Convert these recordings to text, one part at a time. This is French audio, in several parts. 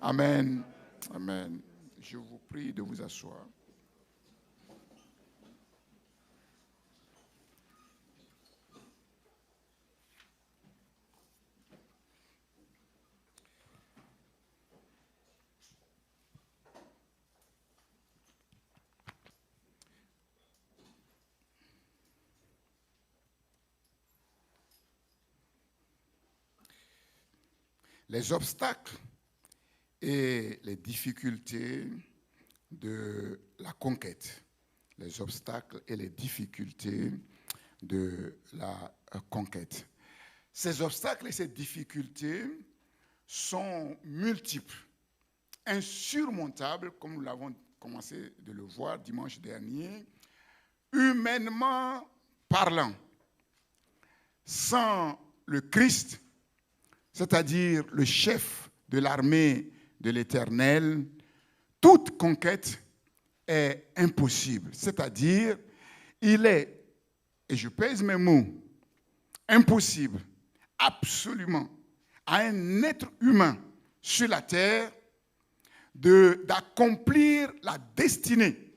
Amen. Amen. Je vous prie de vous asseoir. Les obstacles et les difficultés de la conquête. Les obstacles et les difficultés de la conquête. Ces obstacles et ces difficultés sont multiples, insurmontables, comme nous l'avons commencé de le voir dimanche dernier, humainement parlant. Sans le Christ, c'est-à-dire le chef de l'armée de l'Éternel, toute conquête est impossible. C'est-à-dire, il est, et je pèse mes mots, impossible, absolument, à un être humain sur la terre d'accomplir la destinée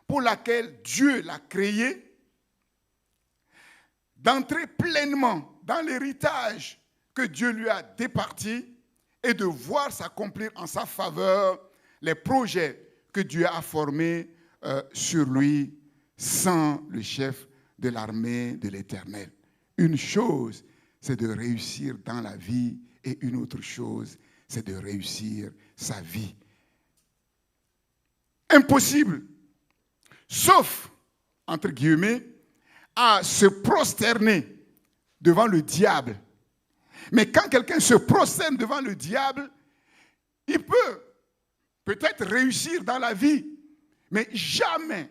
pour laquelle Dieu l'a créé, d'entrer pleinement dans l'héritage que Dieu lui a départi et de voir s'accomplir en sa faveur les projets que Dieu a formés sur lui sans le chef de l'armée de l'Éternel. Une chose, c'est de réussir dans la vie et une autre chose, c'est de réussir sa vie. Impossible, sauf, entre guillemets, à se prosterner devant le diable. Mais quand quelqu'un se prosterne devant le diable, il peut peut-être réussir dans la vie, mais jamais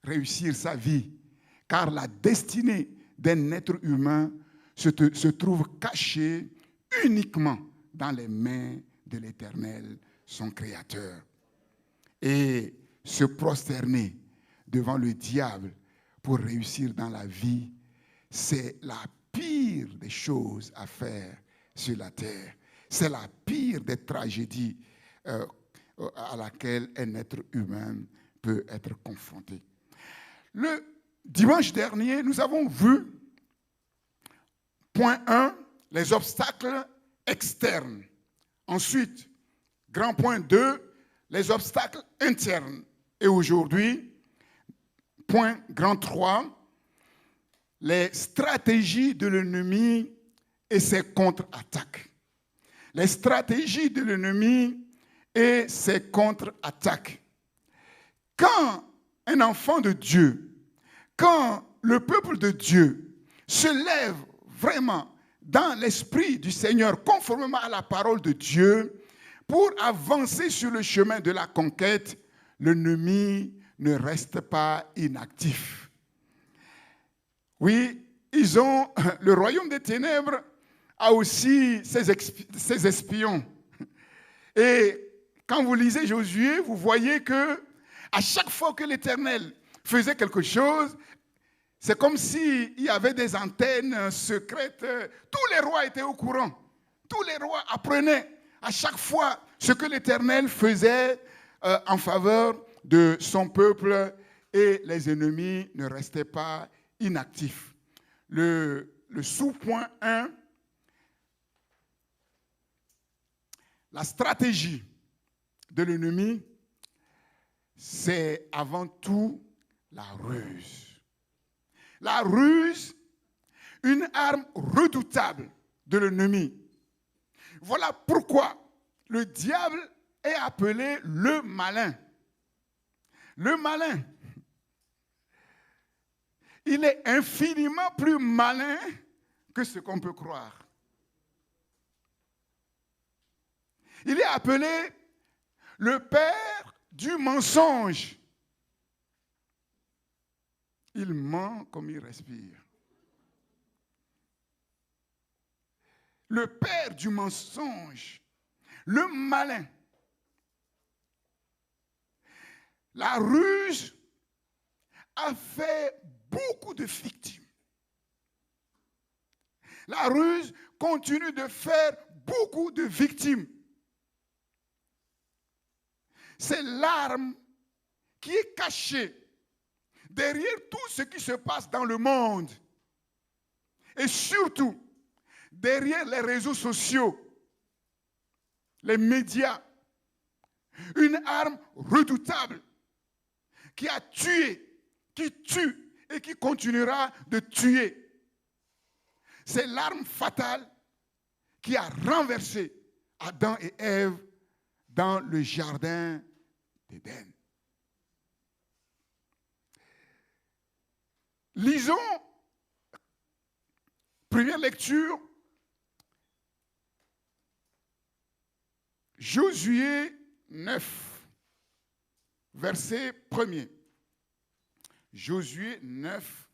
réussir sa vie, car la destinée d'un être humain se trouve cachée uniquement dans les mains de l'Éternel, son Créateur. Et se prosterner devant le diable pour réussir dans la vie, c'est la pire des choses à faire sur la terre. C'est la pire des tragédies à laquelle un être humain peut être confronté. Le dimanche dernier, nous avons vu, point 1, les obstacles externes. Ensuite, grand point 2, les obstacles internes. Et aujourd'hui, point grand 3, les stratégies de l'ennemi et ses contre-attaques. Les stratégies de l'ennemi et ses contre-attaques. Quand un enfant de Dieu, quand le peuple de Dieu se lève vraiment dans l'esprit du Seigneur, conformément à la parole de Dieu, pour avancer sur le chemin de la conquête, l'ennemi ne reste pas inactif. Oui, le royaume des ténèbres a aussi ses espions. Et quand vous lisez Josué, vous voyez que à chaque fois que l'Éternel faisait quelque chose, c'est comme s'il y avait des antennes secrètes. Tous les rois étaient au courant. Tous les rois apprenaient à chaque fois ce que l'Éternel faisait en faveur de son peuple, et les ennemis ne restaient pas inactifs. Le sous-point 1, la stratégie de l'ennemi, c'est avant tout la ruse. La ruse, une arme redoutable de l'ennemi. Voilà pourquoi le diable est appelé le malin. Le malin, il est infiniment plus malin que ce qu'on peut croire. Il est appelé le père du mensonge. Il ment comme il respire. Le père du mensonge, le malin. La ruse a fait beaucoup de victimes. La ruse continue de faire beaucoup de victimes. c'est l'arme qui est cachée derrière tout ce qui se passe dans le monde. Et surtout, derrière les réseaux sociaux, les médias. Une arme redoutable qui a tué, qui tue et qui continuera de tuer. C'est l'arme fatale qui a renversé Adam et Ève dans le jardin d'Éden. Lisons, première lecture, Josué 9, verset 1er. Josué 9,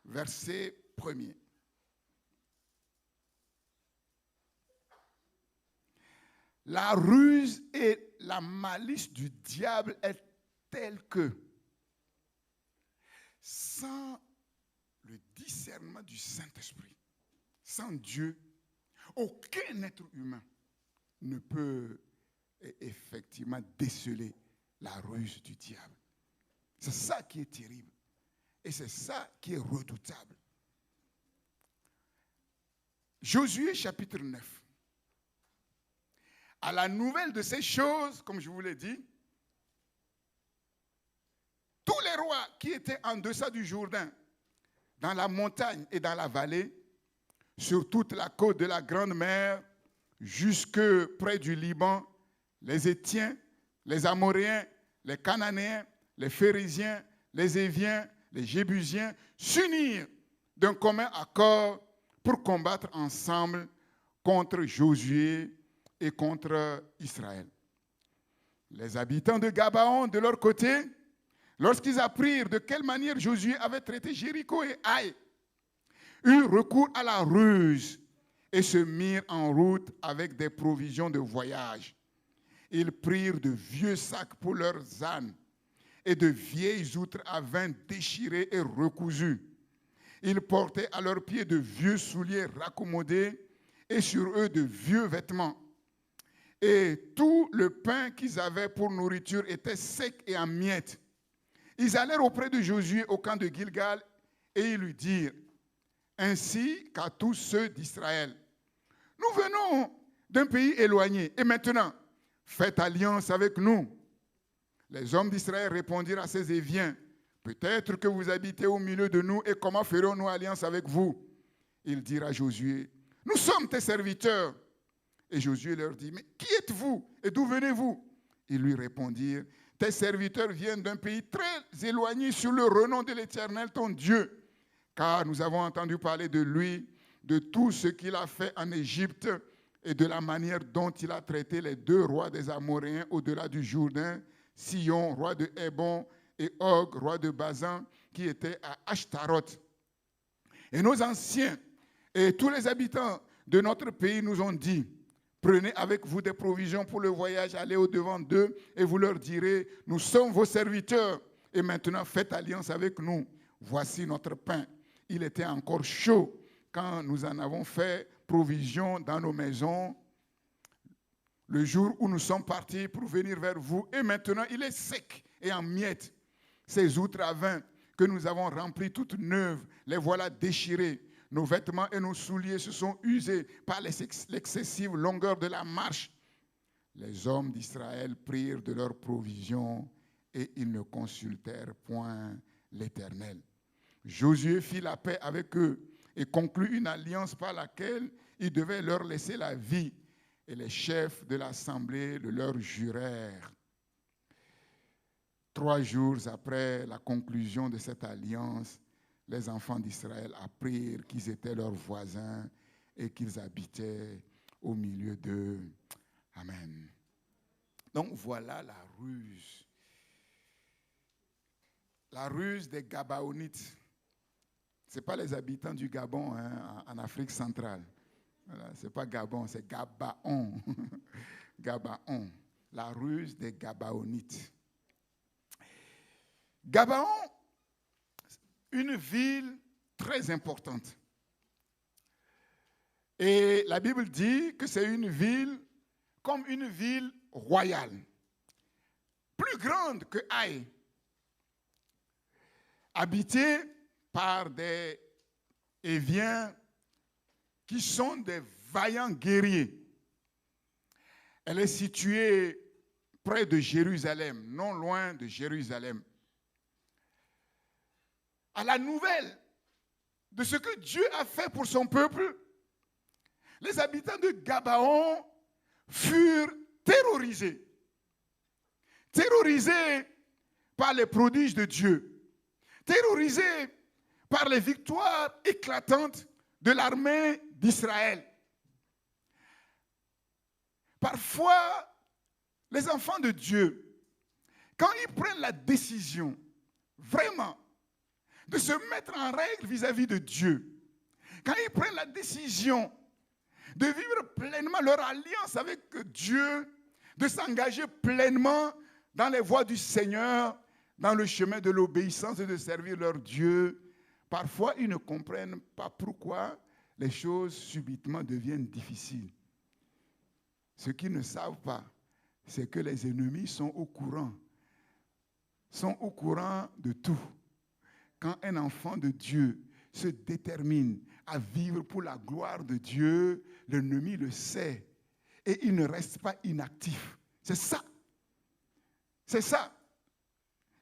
verset 1er. La ruse et la malice du diable est telle que, sans le discernement du Saint-Esprit, sans Dieu, aucun être humain ne peut effectivement déceler la ruse du diable. C'est ça qui est terrible. Et c'est ça qui est redoutable. Josué chapitre 9. À la nouvelle de ces choses, comme je vous l'ai dit, tous les rois qui étaient en deçà du Jourdain, dans la montagne et dans la vallée, sur toute la côte de la Grande Mer, jusque près du Liban, les Héthiens, les Amoréens, les Cananéens, les Phérésiens, les Éviens, les Jébusiens, s'unirent d'un commun accord pour combattre ensemble contre Josué et contre Israël. Les habitants de Gabaon, de leur côté, lorsqu'ils apprirent de quelle manière Josué avait traité Jéricho et Haï, eurent recours à la ruse et se mirent en route avec des provisions de voyage. Ils prirent de vieux sacs pour leurs ânes et de vieilles outres à vin déchirées et recousues. Ils portaient à leurs pieds de vieux souliers raccommodés et sur eux de vieux vêtements. Et tout le pain qu'ils avaient pour nourriture était sec et en miettes. Ils allèrent auprès de Josué au camp de Gilgal et ils lui dirent, ainsi qu'à tous ceux d'Israël, nous venons d'un pays éloigné et maintenant, faites alliance avec nous. Les hommes d'Israël répondirent à ces Éviens, peut-être que vous habitez au milieu de nous et comment ferons-nous alliance avec vous? Ils dirent à Josué, nous sommes tes serviteurs. Et Josué leur dit, mais qui êtes-vous et d'où venez-vous? Ils lui répondirent, tes serviteurs viennent d'un pays très éloigné sur le renom de l'Éternel, ton Dieu. Car nous avons entendu parler de lui, de tout ce qu'il a fait en Égypte et de la manière dont il a traité les deux rois des Amoréens au-delà du Jourdain, Sihon, roi de Hébon, et Og, roi de Bazan, qui était à Ashtaroth. Et nos anciens et tous les habitants de notre pays nous ont dit, prenez avec vous des provisions pour le voyage, allez au-devant d'eux et vous leur direz, nous sommes vos serviteurs et maintenant faites alliance avec nous. Voici notre pain. Il était encore chaud quand nous en avons fait provision dans nos maisons le jour où nous sommes partis pour venir vers vous. Et maintenant, il est sec et en miettes. Ces outres à vin que nous avons remplies toutes neuves, les voilà déchirées. Nos vêtements et nos souliers se sont usés par l'excessive longueur de la marche. Les hommes d'Israël prirent de leurs provisions et ils ne consultèrent point l'Éternel. Josué fit la paix avec eux et conclut une alliance par laquelle il devait leur laisser la vie. Et les chefs de l'assemblée le leur jurèrent. 3 jours après la conclusion de cette alliance, les enfants d'Israël apprirent qu'ils étaient leurs voisins et qu'ils habitaient au milieu d'eux. Amen. Donc voilà la ruse. La ruse des Gabaonites. Ce n'est pas les habitants du Gabon en Afrique centrale. Voilà, ce n'est pas Gabon, c'est Gabaon. Gabaon. La ruse des Gabaonites. Gabaon, une ville très importante. Et la Bible dit que c'est une ville comme une ville royale. plus grande que Haï, habitée par des Éviens qui sont des vaillants guerriers. Elle est située près de Jérusalem, non loin de Jérusalem. À la nouvelle de ce que Dieu a fait pour son peuple, les habitants de Gabaon furent terrorisés. Terrorisés par les prodiges de Dieu. Terrorisés par les victoires éclatantes de l'armée d'Israël. Parfois, les enfants de Dieu, quand ils prennent la décision, vraiment, de se mettre en règle vis-à-vis de Dieu, quand ils prennent la décision de vivre pleinement leur alliance avec Dieu, de s'engager pleinement dans les voies du Seigneur, dans le chemin de l'obéissance et de servir leur Dieu, parfois ils ne comprennent pas pourquoi les choses subitement deviennent difficiles. Ce qu'ils ne savent pas, c'est que les ennemis sont au courant de tout. Quand un enfant de Dieu se détermine à vivre pour la gloire de Dieu, l'ennemi le sait et il ne reste pas inactif. C'est ça. C'est ça.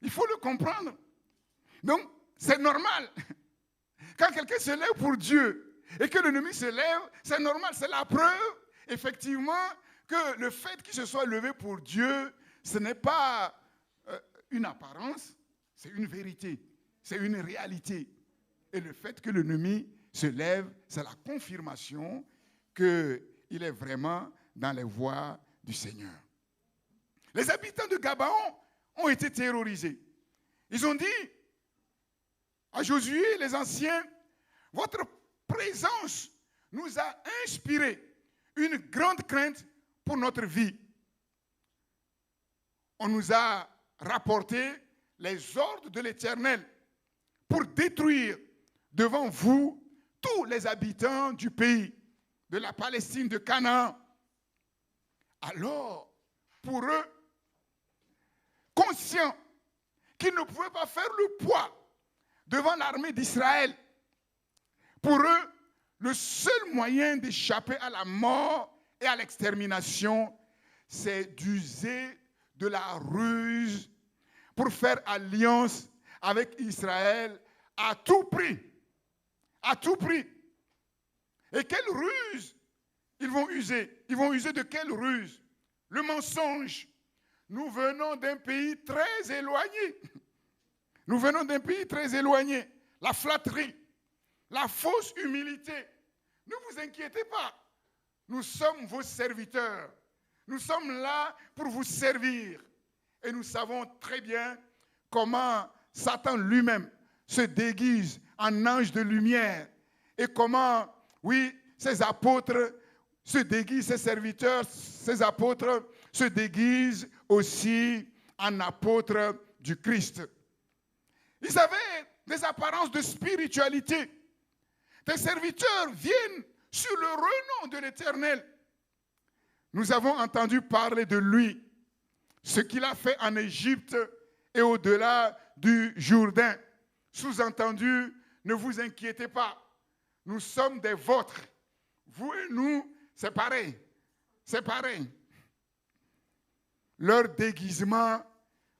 Il faut le comprendre. Donc, c'est normal. Quand quelqu'un se lève pour Dieu et que l'ennemi se lève, c'est normal. C'est la preuve, effectivement, que le fait qu'il se soit levé pour Dieu, ce n'est pas une apparence, c'est une vérité. C'est une réalité. Et le fait que l'ennemi se lève, c'est la confirmation qu'il est vraiment dans les voies du Seigneur. Les habitants de Gabaon ont été terrorisés. Ils ont dit à Josué, les anciens, votre présence nous a inspiré une grande crainte pour notre vie. On nous a rapporté les ordres de l'Éternel pour détruire devant vous tous les habitants du pays, de la Palestine, de Canaan. Alors, pour eux, conscients qu'ils ne pouvaient pas faire le poids devant l'armée d'Israël, pour eux, le seul moyen d'échapper à la mort et à l'extermination, c'est d'user de la ruse pour faire alliance avec Israël à tout prix. À tout prix. Et quelle ruse ils vont user? Ils vont user de quelle ruse? Le mensonge. Nous venons d'un pays très éloigné. Nous venons d'un pays très éloigné. La flatterie, la fausse humilité. Ne vous inquiétez pas. Nous sommes vos serviteurs. Nous sommes là pour vous servir. Et nous savons très bien comment Satan lui-même se déguise en ange de lumière. Et comment, oui, ses apôtres se déguisent, ses serviteurs, ses apôtres se déguisent aussi en apôtres du Christ. Ils avaient des apparences de spiritualité. Tes serviteurs viennent sur le renom de l'Éternel. Nous avons entendu parler de lui, ce qu'il a fait en Égypte et au-delà du Jourdain. Sous-entendu, ne vous inquiétez pas, nous sommes des vôtres. Vous et nous, c'est pareil. C'est pareil. Leur déguisement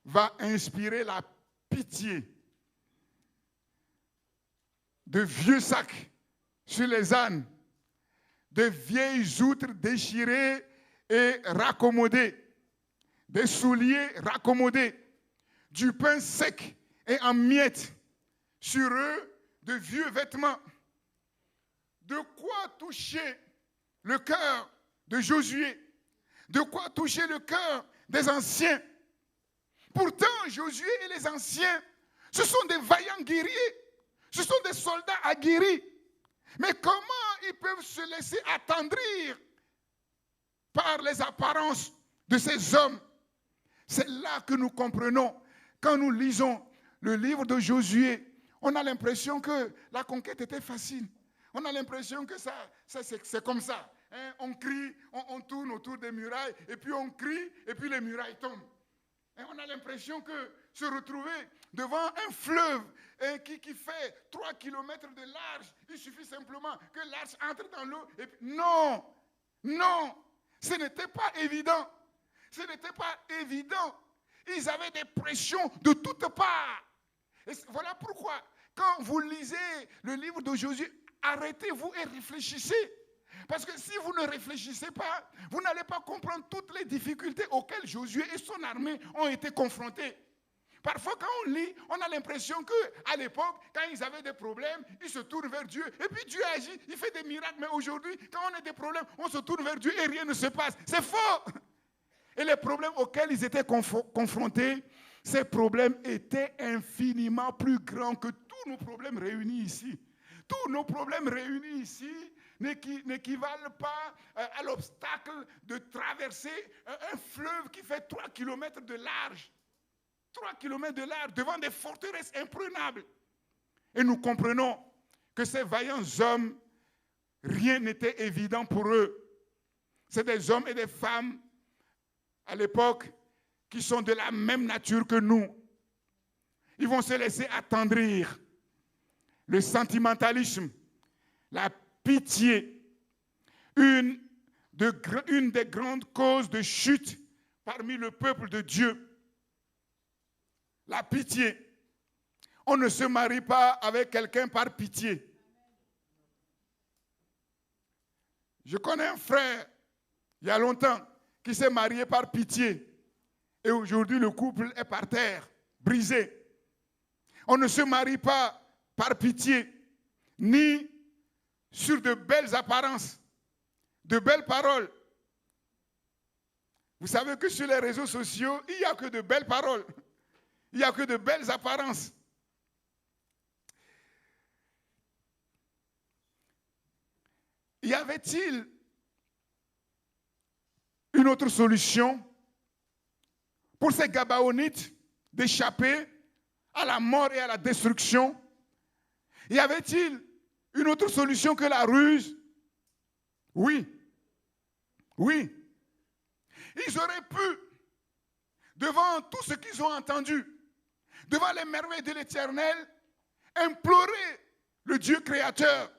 va inspirer la pitié. De vieux sacs sur les ânes, de vieilles outres déchirées et raccommodées, des souliers raccommodés, du pain sec et en miettes, sur eux de vieux vêtements. De quoi toucher le cœur de Josué, de quoi toucher le cœur des anciens. Pourtant, Josué et les anciens, ce sont des vaillants guerriers, ce sont des soldats aguerris. Mais comment ils peuvent se laisser attendrir par les apparences de ces hommes? C'est là que nous comprenons, quand nous lisons le livre de Josué, on a l'impression que la conquête était facile. On a l'impression que c'est comme ça. Hein? On crie, on tourne autour des murailles, et puis on crie, et puis les murailles tombent. Et on a l'impression que se retrouver devant un fleuve qui fait 3 kilomètres de large, il suffit simplement que l'arche entre dans l'eau. Non, non, ce n'était pas évident. Ce n'était pas évident. Ils avaient des pressions de toutes parts. Et voilà pourquoi, quand vous lisez le livre de Josué, arrêtez-vous et réfléchissez. Parce que si vous ne réfléchissez pas, vous n'allez pas comprendre toutes les difficultés auxquelles Josué et son armée ont été confrontés. Parfois, quand on lit, on a l'impression qu'à l'époque, quand ils avaient des problèmes, ils se tournent vers Dieu. Et puis Dieu agit, il fait des miracles. Mais aujourd'hui, quand on a des problèmes, on se tourne vers Dieu et rien ne se passe. C'est faux. Et les problèmes auxquels ils étaient confrontés, ces problèmes étaient infiniment plus grands que tous nos problèmes réunis ici. Tous nos problèmes réunis ici n'équivalent pas à l'obstacle de traverser un fleuve qui fait 3 kilomètres de large. 3 kilomètres de large devant des forteresses imprenables. Et nous comprenons que ces vaillants hommes, rien n'était évident pour eux. C'est des hommes et des femmes à l'époque qui sont de la même nature que nous. Ils vont se laisser attendrir. Le sentimentalisme, la pitié, une des grandes causes de chute parmi le peuple de Dieu. La pitié. On ne se marie pas avec quelqu'un par pitié. Je connais un frère, il y a longtemps, qui s'est marié par pitié. Et aujourd'hui, le couple est par terre, brisé. On ne se marie pas par pitié, ni sur de belles apparences, de belles paroles. Vous savez que sur les réseaux sociaux, il n'y a que de belles paroles. Il n'y a que de belles apparences. Y avait-il une autre solution pour ces Gabaonites d'échapper à la mort et à la destruction? Y avait-il une autre solution que la ruse? Oui. Oui. Ils auraient pu, devant tout ce qu'ils ont entendu, devant les merveilles de l'Éternel, implorer le Dieu créateur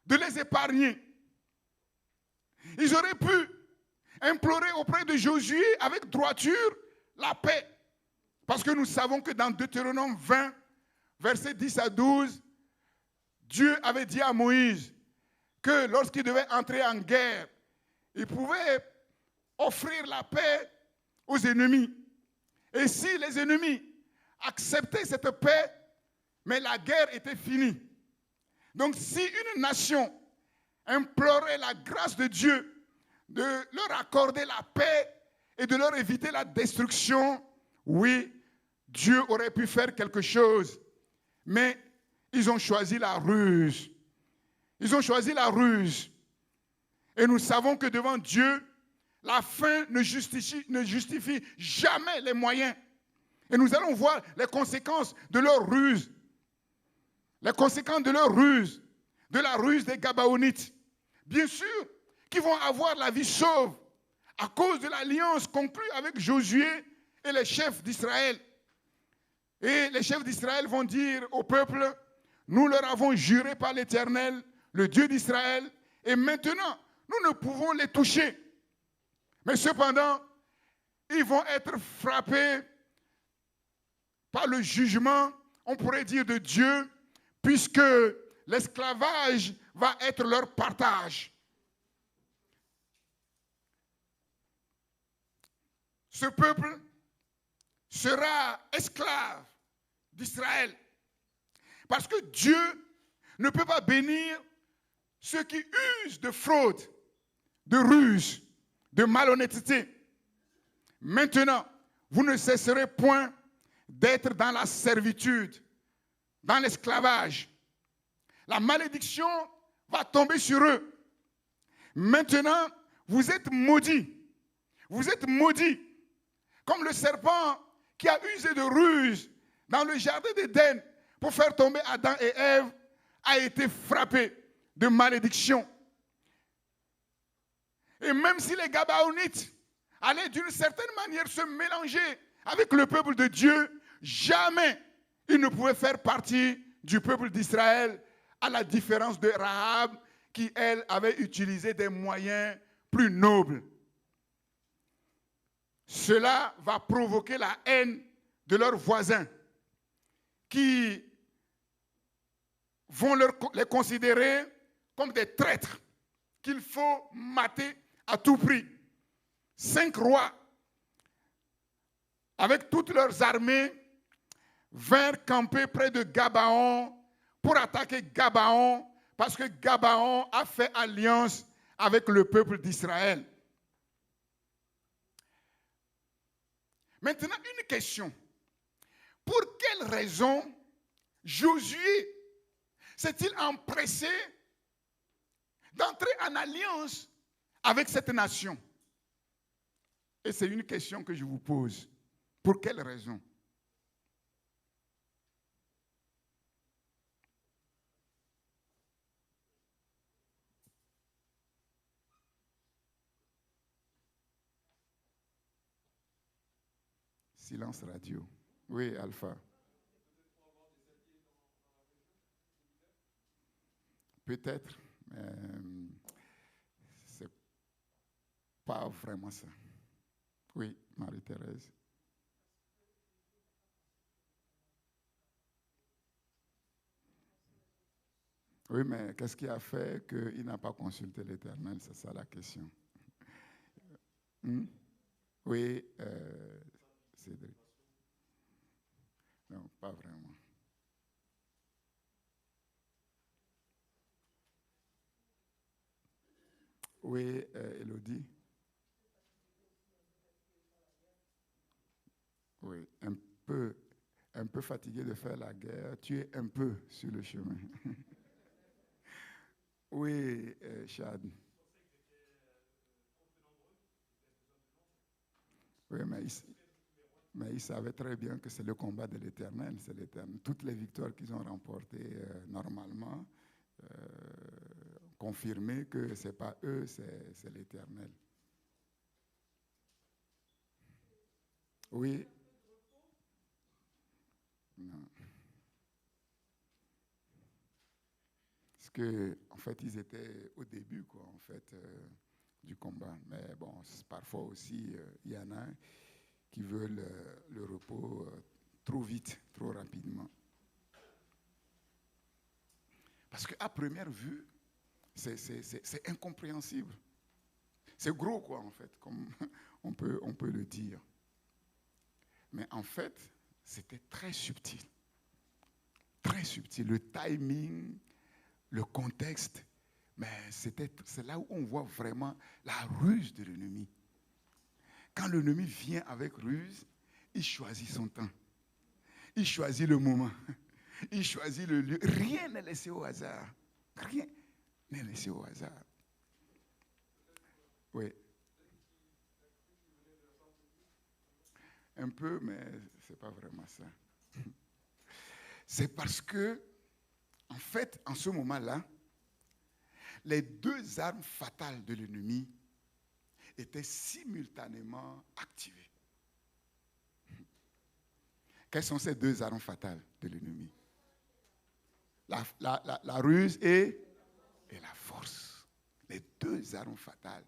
de les épargner. Ils auraient pu implorer auprès de Josué avec droiture la paix. Parce que nous savons que dans Deutéronome 20, versets 10 à 12, Dieu avait dit à Moïse que lorsqu'il devait entrer en guerre, il pouvait offrir la paix aux ennemis. Et si les ennemis acceptaient cette paix, mais la guerre était finie. Donc si une nation implorait la grâce de Dieu de leur accorder la paix et de leur éviter la destruction, oui, Dieu aurait pu faire quelque chose. Mais ils ont choisi la ruse. Ils ont choisi la ruse. Et nous savons que devant Dieu, la fin ne justifie jamais les moyens. Et nous allons voir les conséquences de leur ruse. Les conséquences de leur ruse, de la ruse des Gabaonites. Bien sûr qu'ils vont avoir la vie sauve à cause de l'alliance conclue avec Josué et les chefs d'Israël. Et les chefs d'Israël vont dire au peuple, nous leur avons juré par l'Éternel, le Dieu d'Israël, et maintenant, nous ne pouvons les toucher. Mais cependant, ils vont être frappés par le jugement, on pourrait dire, de Dieu, puisque l'esclavage va être leur partage. Ce peuple sera esclave d'Israël. Parce que Dieu ne peut pas bénir ceux qui usent de fraude, de ruse, de malhonnêteté. Maintenant, vous ne cesserez point d'être dans la servitude, dans l'esclavage. La malédiction va tomber sur eux. Maintenant, vous êtes maudits. Vous êtes maudits. Comme le serpent qui a usé de ruse dans le jardin d'Éden pour faire tomber Adam et Ève a été frappé de malédiction. Et même si les Gabaonites allaient d'une certaine manière se mélanger avec le peuple de Dieu, jamais ils ne pouvaient faire partie du peuple d'Israël, à la différence de Rahab, qui, elle, avait utilisé des moyens plus nobles. Cela va provoquer la haine de leurs voisins, qui vont les considérer comme des traîtres qu'il faut mater à tout prix. 5 rois, avec toutes leurs armées, vinrent camper près de Gabaon pour attaquer Gabaon, parce que Gabaon a fait alliance avec le peuple d'Israël. Maintenant, une question. Pour quelle raison Josué s'est-il empressé d'entrer en alliance avec cette nation? Et c'est une question que je vous pose. Pour quelle raison? Silence radio. Oui, Alpha. Peut-être, mais c'est pas vraiment ça. Oui, Marie-Thérèse. Oui, mais qu'est-ce qui a fait qu'il n'a pas consulté l'Éternel? C'est ça la question. Oui, Cédric. Non, pas vraiment. Oui, Élodie. Oui, un peu fatigué de faire la guerre. Tu es un peu sur le chemin. Oui, Chad. Oui, mais il savait très bien que c'est le combat de l'Éternel, c'est l'Éternel. Toutes les victoires qu'ils ont remportées normalement, confirmé que ce n'est pas eux, c'est l'Éternel. Oui. Non. Parce que, en fait, ils étaient au début, quoi, en fait, du combat. Mais bon, parfois aussi, il y en a qui veulent le repos trop vite, trop rapidement. Parce qu'à première vue, c'est incompréhensible. C'est gros, quoi, en fait, comme on peut le dire. Mais en fait, c'était très subtil. Très subtil. Le timing, le contexte, mais c'est là où on voit vraiment la ruse de l'ennemi. Quand l'ennemi vient avec ruse, il choisit son temps. Il choisit le moment. Il choisit le lieu. Rien n'est laissé au hasard. Rien n'est laissé au hasard. Oui. Un peu, mais ce n'est pas vraiment ça. C'est parce que, en fait, en ce moment-là, les 2 armes fatales de l'ennemi étaient simultanément activées. Quelles sont ces 2 armes fatales de l'ennemi? La ruse et la force. Les 2 armes fatales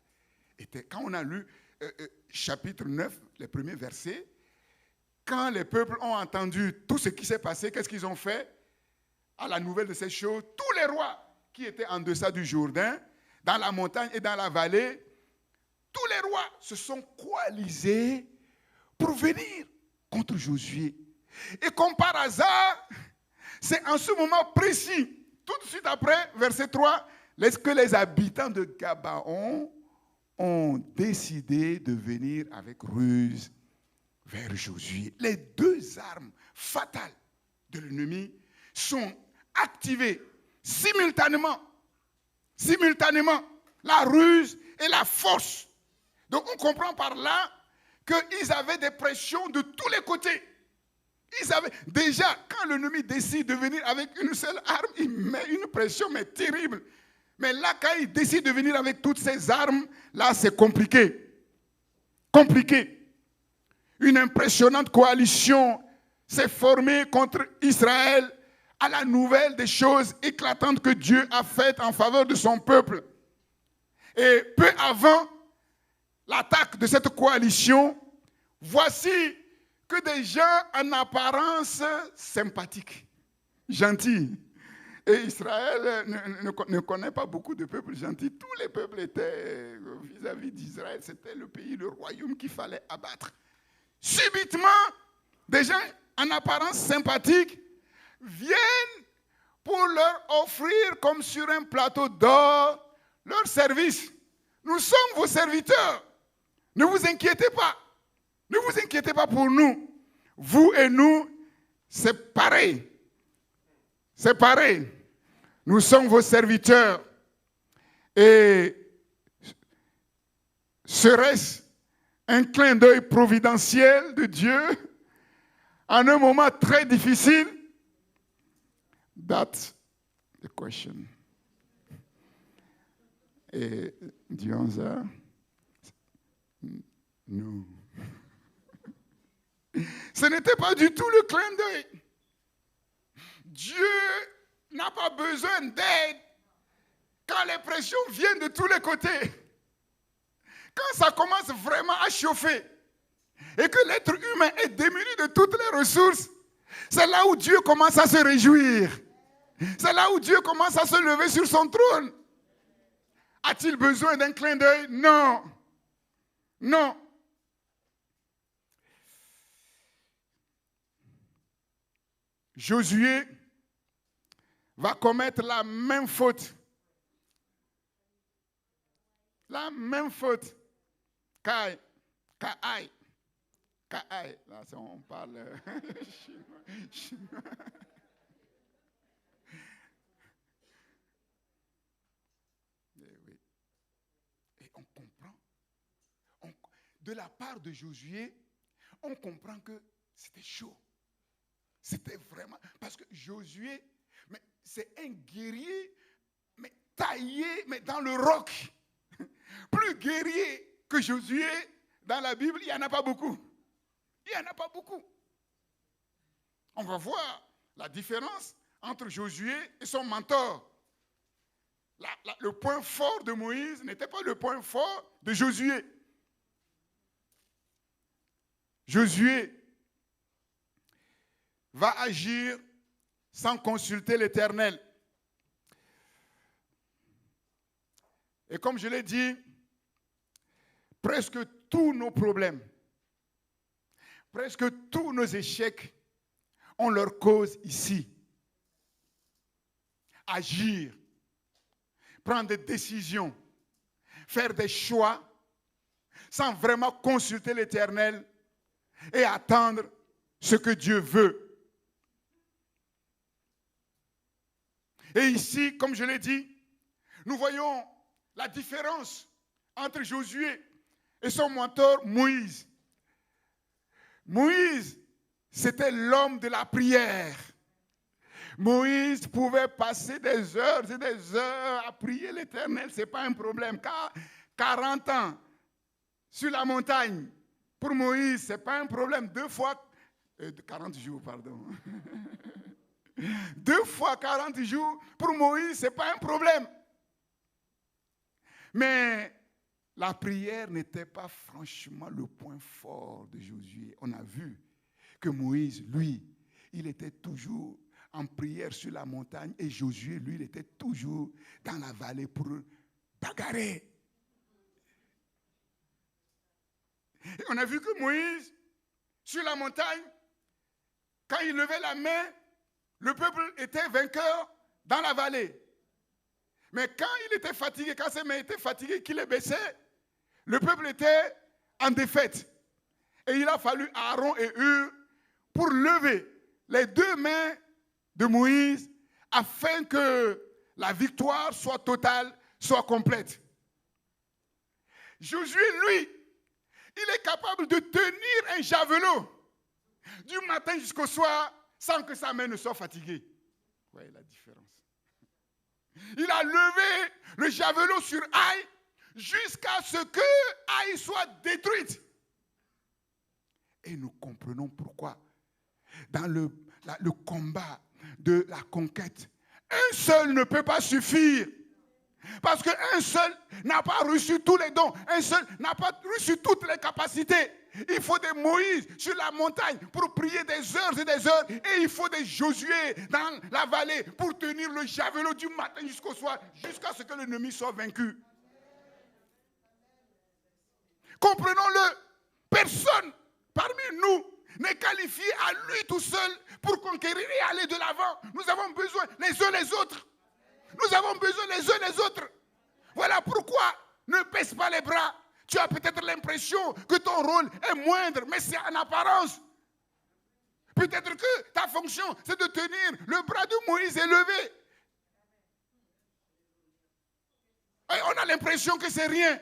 étaient... Quand on a lu chapitre 9, les premiers versets, quand les peuples ont entendu tout ce qui s'est passé, qu'est-ce qu'ils ont fait? À la nouvelle de ces choses, tous les rois qui étaient en deçà du Jourdain, dans la montagne et dans la vallée, tous les rois se sont coalisés pour venir contre Josué. Et comme par hasard, c'est en ce moment précis, tout de suite après, verset 3, que les habitants de Gabaon ont décidé de venir avec ruse vers Josué. Les 2 armes fatales de l'ennemi sont activées simultanément. Simultanément, la ruse et la force. Donc on comprend par là qu'ils avaient des pressions de tous les côtés. Déjà, quand l'ennemi décide de venir avec une seule arme, il met une pression mais terrible. Mais là, quand il décide de venir avec toutes ces armes, là, c'est compliqué. Compliqué. une impressionnante coalition s'est formée contre Israël à la nouvelle des choses éclatantes que Dieu a faites en faveur de son peuple. Et peu avant l'attaque de cette coalition, voici que des gens en apparence sympathiques, gentils. Et Israël ne connaît pas beaucoup de peuples gentils. Tous les peuples étaient vis-à-vis d'Israël. C'était le pays, le royaume qu'il fallait abattre. Subitement, des gens en apparence sympathiques viennent pour leur offrir, comme sur un plateau d'or, leur service. Nous sommes vos serviteurs. Ne vous inquiétez pas. Ne vous inquiétez pas pour nous. Vous et nous, c'est pareil. C'est pareil. Nous sommes vos serviteurs. Et serait-ce un clin d'œil providentiel de Dieu en un moment très difficile? That's the question. Et Dionza, non. Ce n'était pas du tout le clin d'œil. Dieu n'a pas besoin d'aide quand les pressions viennent de tous les côtés. Quand ça commence vraiment à chauffer et que l'être humain est démuni de toutes les ressources, c'est là où Dieu commence à se réjouir. C'est là où Dieu commence à se lever sur son trône. A-t-il besoin d'un clin d'œil? Non. Non. Josué va commettre la même faute. La même faute. Kai. Là, on parle chinois. Et on comprend. De la part de Josué, on comprend que c'était chaud. C'était vraiment... Parce que Josué, mais c'est un guerrier, mais taillé, mais dans le roc. Plus guerrier que Josué, dans la Bible, il n'y en a pas beaucoup. Il n'y en a pas beaucoup. On va voir la différence entre Josué et son mentor. Le point fort de Moïse n'était pas le point fort de Josué. Josué va agir sans consulter l'Éternel. Et comme je l'ai dit, presque tous nos problèmes, presque tous nos échecs ont leur cause ici. Agir, prendre des décisions, faire des choix sans vraiment consulter l'Éternel et attendre ce que Dieu veut. Et ici, comme je l'ai dit, nous voyons la différence entre Josué et son mentor Moïse. Moïse, c'était l'homme de la prière. Moïse pouvait passer des heures et des heures à prier l'Éternel, ce n'est pas un problème. Car 40 ans sur la montagne, pour Moïse, ce n'est pas un problème. 40 jours, pardon. 2 fois 40 jours, pour Moïse, ce n'est pas un problème. Mais la prière n'était pas franchement le point fort de Josué. On a vu que Moïse, lui, il était toujours en prière sur la montagne et Josué, lui, il était toujours dans la vallée pour bagarrer. Et on a vu que Moïse, sur la montagne, quand il levait la main, le peuple était vainqueur dans la vallée. Mais quand il était fatigué, quand ses mains étaient fatiguées, qu'il les baissait, le peuple était en défaite. Et il a fallu Aaron et Hur pour lever les 2 mains de Moïse afin que la victoire soit totale, soit complète. Josué, lui, il est capable de tenir un javelot du matin jusqu'au soir sans que sa main ne soit fatiguée. Vous voyez la différence. Il a levé le javelot sur Haï jusqu'à ce que Haï soit détruite. Et nous comprenons pourquoi. Dans le combat de la conquête, un seul ne peut pas suffire. Parce qu'un seul n'a pas reçu tous les dons. Un seul n'a pas reçu toutes les capacités. Il faut des Moïse sur la montagne pour prier des heures et des heures. Et il faut des Josué dans la vallée pour tenir le javelot du matin jusqu'au soir, jusqu'à ce que l'ennemi soit vaincu. Comprenons-le. Personne parmi nous n'est qualifié à lui tout seul pour conquérir et aller de l'avant. Nous avons besoin les uns les autres. Nous avons besoin les uns les autres. Voilà pourquoi ne baisse pas les bras. Tu as peut-être l'impression que ton rôle est moindre, mais c'est en apparence. Peut-être que ta fonction, c'est de tenir le bras de Moïse élevé. Et on a l'impression que c'est rien.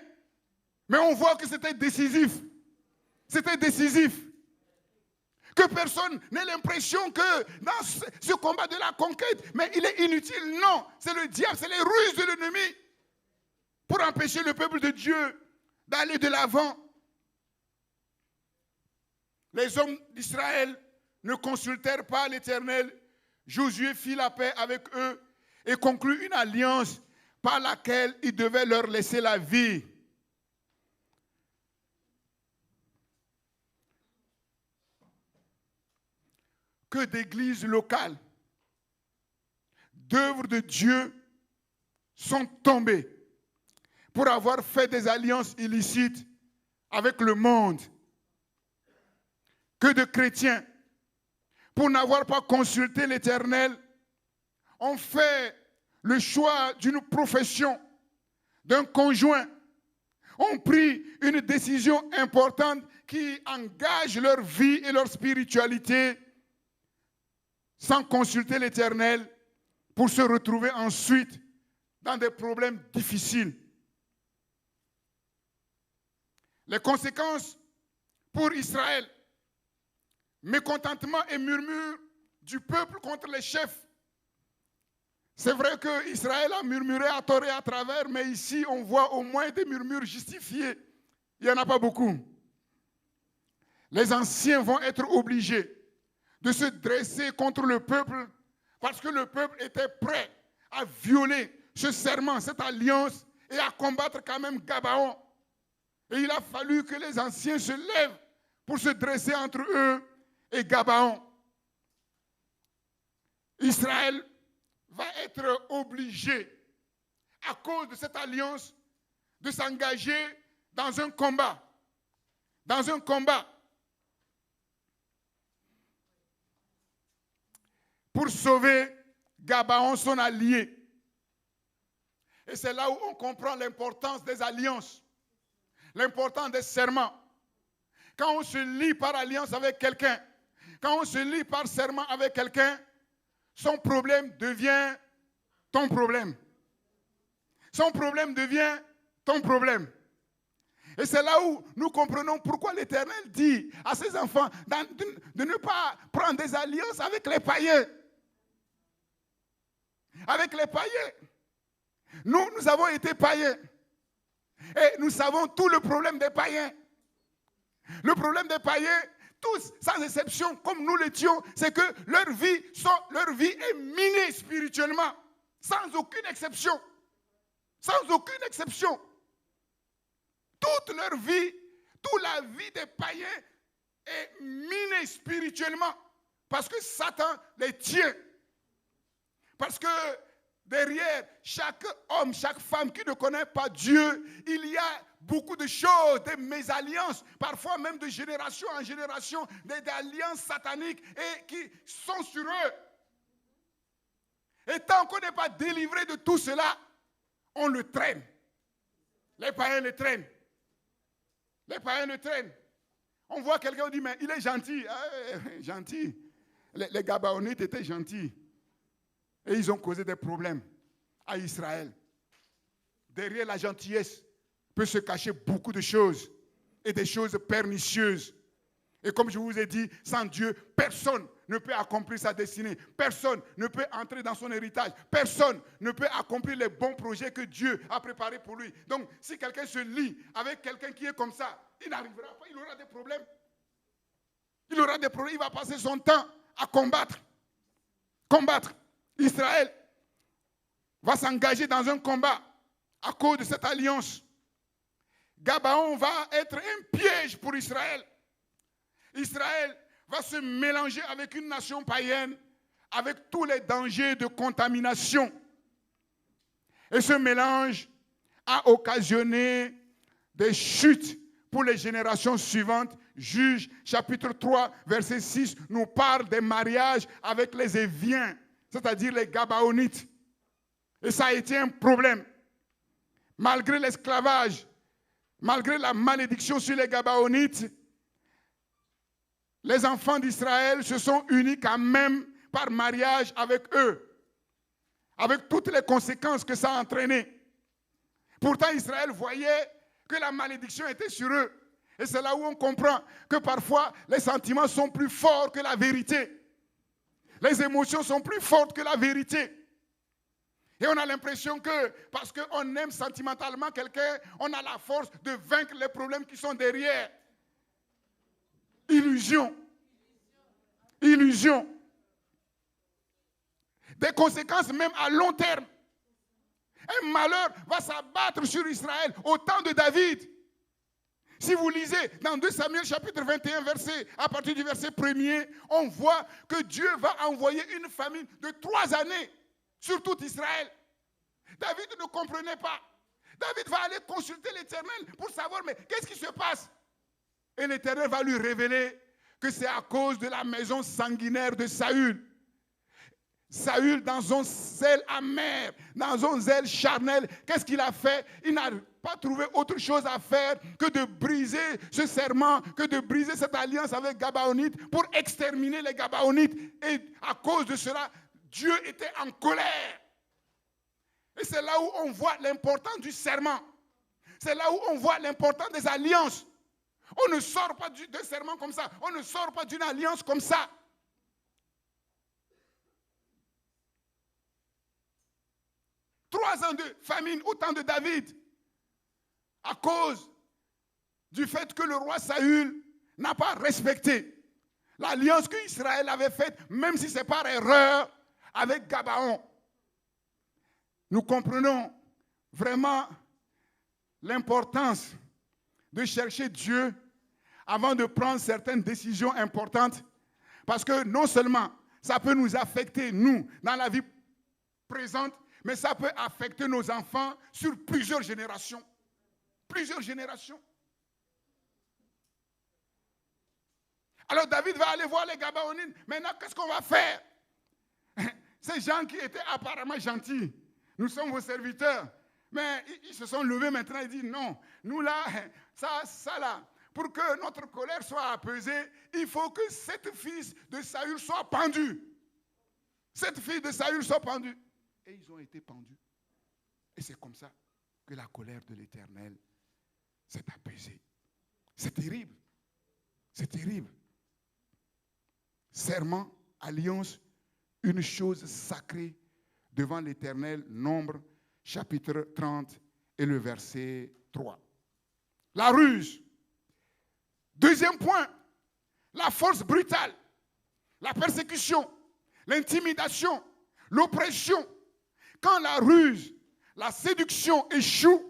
Mais on voit que c'était décisif. C'était décisif. Que personne n'ait l'impression que dans ce combat de la conquête, mais il est inutile. Non, c'est le diable, c'est les ruses de l'ennemi pour empêcher le peuple de Dieu d'aller de l'avant. Les hommes d'Israël ne consultèrent pas l'Éternel. Josué fit la paix avec eux et conclut une alliance par laquelle il devait leur laisser la vie. Que d'églises locales, d'œuvres de Dieu sont tombées pour avoir fait des alliances illicites avec le monde. Que de chrétiens, pour n'avoir pas consulté l'Éternel, ont fait le choix d'une profession, d'un conjoint, ont pris une décision importante qui engage leur vie et leur spiritualité sans consulter l'Éternel pour se retrouver ensuite dans des problèmes difficiles. Les conséquences pour Israël, mécontentement et murmure du peuple contre les chefs. C'est vrai qu'Israël a murmuré à tort et à travers, mais ici on voit au moins des murmures justifiés. Il n'y en a pas beaucoup. Les anciens vont être obligés de se dresser contre le peuple parce que le peuple était prêt à violer ce serment, cette alliance et à combattre quand même Gabaon. Et il a fallu que les anciens se lèvent pour se dresser entre eux et Gabaon. Israël va être obligé, à cause de cette alliance, de s'engager dans un combat. Dans un combat. Pour sauver Gabaon, son allié. Et c'est là où on comprend l'importance des alliances, l'importance des serments. Quand on se lie par alliance avec quelqu'un, quand on se lie par serment avec quelqu'un, son problème devient ton problème. Son problème devient ton problème. Et c'est là où nous comprenons pourquoi l'Éternel dit à ses enfants de ne pas prendre des alliances avec les païens. Avec les païens. Nous avons été païens. Et nous savons tout le problème des païens. Le problème des païens, tous, sans exception, comme nous l'étions, c'est que leur vie est minée spirituellement. Sans aucune exception. Sans aucune exception. Toute leur vie, toute la vie des païens est minée spirituellement. Parce que Satan les tient. Parce que derrière chaque homme, chaque femme qui ne connaît pas Dieu, il y a beaucoup de choses, des mésalliances, parfois même de génération en génération, des alliances sataniques et qui sont sur eux. Et tant qu'on n'est pas délivré de tout cela, on le traîne. Les païens le traînent. Les païens le traînent. On voit quelqu'un qui dit, mais il est gentil. Gentil. Les Gabaonites étaient gentils. Et ils ont causé des problèmes à Israël. Derrière la gentillesse peut se cacher beaucoup de choses et des choses pernicieuses. Et comme je vous ai dit, sans Dieu, personne ne peut accomplir sa destinée. Personne ne peut entrer dans son héritage. Personne ne peut accomplir les bons projets que Dieu a préparés pour lui. Donc, si quelqu'un se lie avec quelqu'un qui est comme ça, il n'arrivera pas, il aura des problèmes. aura des problèmes, il va passer son temps à combattre. Combattre. Israël va s'engager dans un combat à cause de cette alliance. Gabaon va être un piège pour Israël. Israël va se mélanger avec une nation païenne, avec tous les dangers de contamination. Et ce mélange a occasionné des chutes pour les générations suivantes. Juge, chapitre 3, verset 6, nous parle des mariages avec les Éviens, c'est-à-dire les Gabaonites. Et ça a été un problème. Malgré l'esclavage, malgré la malédiction sur les Gabaonites, les enfants d'Israël se sont unis quand même par mariage avec eux, avec toutes les conséquences que ça a entraîné. Pourtant, Israël voyait que la malédiction était sur eux. Et c'est là où on comprend que parfois, les sentiments sont plus forts que la vérité. Les émotions sont plus fortes que la vérité. Et on a l'impression que, parce qu'on aime sentimentalement quelqu'un, on a la force de vaincre les problèmes qui sont derrière. Illusion. Illusion. Des conséquences même à long terme. Un malheur va s'abattre sur Israël au temps de David. Si vous lisez dans 2 Samuel chapitre 21, à partir du verset 1er, on voit que Dieu va envoyer une famine de 3 années sur tout Israël. David ne comprenait pas. David va aller consulter l'Éternel pour savoir, mais qu'est-ce qui se passe? Et l'Éternel va lui révéler que c'est à cause de la maison sanguinaire de Saül. Saül, dans un zèle amer, dans un zèle charnel, qu'est-ce qu'il a fait? Il n'a pas trouvé autre chose à faire que de briser ce serment, que de briser cette alliance avec Gabaonites pour exterminer les Gabaonites. Et à cause de cela, Dieu était en colère. Et c'est là où on voit l'importance du serment. C'est là où on voit l'importance des alliances. On ne sort pas d'un serment comme ça. On ne sort pas d'une alliance comme ça. Trois ans de famine au temps de David, à cause du fait que le roi Saül n'a pas respecté l'alliance que Israël avait faite, même si c'est par erreur, avec Gabaon. Nous comprenons vraiment l'importance de chercher Dieu avant de prendre certaines décisions importantes, parce que non seulement ça peut nous affecter, nous, dans la vie présente, mais ça peut affecter nos enfants sur plusieurs générations. Plusieurs générations. Alors David va aller voir les Gabaonites. Maintenant, qu'est-ce qu'on va faire? Ces gens qui étaient apparemment gentils, nous sommes vos serviteurs. Mais ils se sont levés maintenant et disent non, nous là, ça là, pour que notre colère soit apaisée, il faut que cette fille de Saül soit pendue. Cette fille de Saül soit pendue. Et ils ont été pendus. Et c'est comme ça que la colère de l'Éternel s'est apaisée. C'est terrible. C'est terrible. Serment, alliance, une chose sacrée devant l'Éternel. Nombre, chapitre 30 et le verset 3. La ruse. Deuxième point, la force brutale, la persécution, l'intimidation, l'oppression. Quand la ruse, la séduction échoue,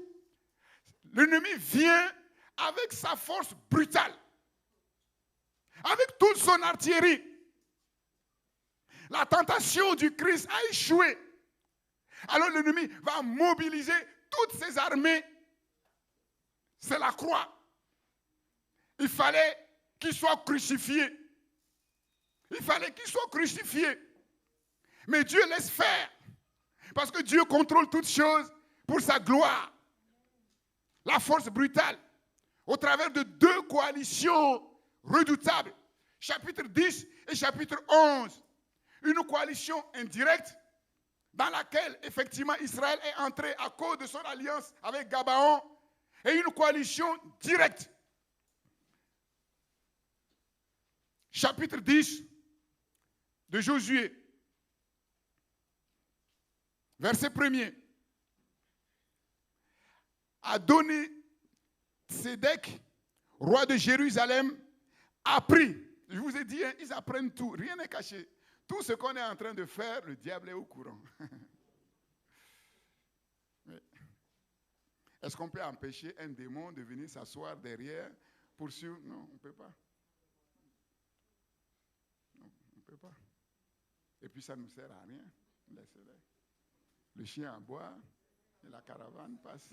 l'ennemi vient avec sa force brutale, avec toute son artillerie. La tentation du Christ a échoué. Alors l'ennemi va mobiliser toutes ses armées. C'est la croix. Il fallait qu'il soit crucifié. Il fallait qu'il soit crucifié. Mais Dieu laisse faire. Parce que Dieu contrôle toutes choses pour sa gloire. La force brutale, au travers de 2 coalitions redoutables, chapitre 10 et chapitre 11. Une coalition indirecte dans laquelle, effectivement, Israël est entré à cause de son alliance avec Gabaon, et une coalition directe. Chapitre 10 de Josué. Verset 1er. Adoni-Sédec, roi de Jérusalem, a pris Je vous ai dit, hein, ils apprennent tout, rien n'est caché. Tout ce qu'on est en train de faire, le diable est au courant. Est-ce qu'on peut empêcher un démon de venir s'asseoir derrière pour suivre? Non, on ne peut pas. Non, on ne peut pas. Et puis ça ne nous sert à rien. Laissez-les. Le chien aboie et la caravane passe.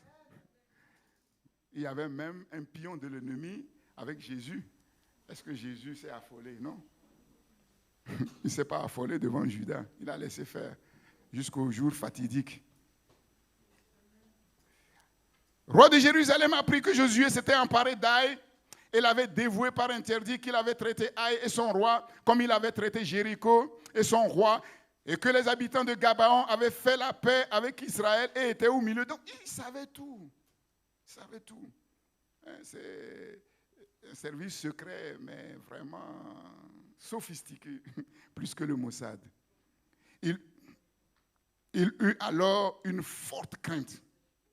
Il y avait même un pion de l'ennemi avec Jésus. Est-ce que Jésus s'est affolé? Non. Il ne s'est pas affolé devant Judas. Il a laissé faire jusqu'au jour fatidique. Roi de Jérusalem a appris que Josué s'était emparé d'Aï et l'avait dévoué par interdit, qu'il avait traité Aï et son roi comme il avait traité Jéricho et son roi, et que les habitants de Gabaon avaient fait la paix avec Israël et étaient au milieu. Donc, ils savaient tout. Ils savaient tout. C'est un service secret, mais vraiment sophistiqué, plus que le Mossad. Il eut alors une forte crainte.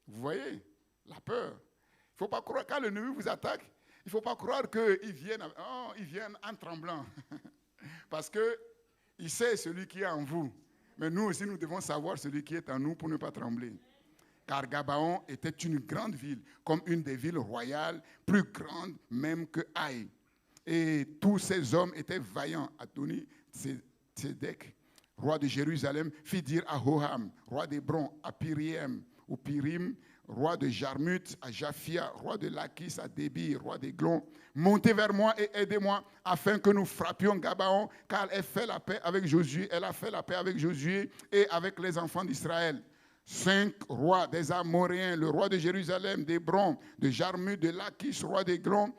Vous voyez, la peur. Il ne faut pas croire, quand l'ennemi vous attaque, il ne faut pas croire qu'ils viennent en tremblant. Parce qu'il sait celui qui est en vous. Mais nous aussi, nous devons savoir celui qui est en nous pour ne pas trembler. Car Gabaon était une grande ville, comme une des villes royales, plus grande même que Haï. Et tous ces hommes étaient vaillants. Adoni Tzedek, roi de Jérusalem, fit dire à Hoham, roi d'Hébron, à Piriem, ou Pirim, roi de Jarmut, à Japhia, roi de Lachis, à Débir, roi d'Eglon, montez vers moi et aidez-moi, afin que nous frappions Gabaon, car elle fait la paix avec Josué, elle a fait la paix avec Josué et avec les enfants d'Israël. 5 rois des Amoréens, le roi de Jérusalem, d'Hébron, de Jarmut, de Lachis, roi d'Eglon,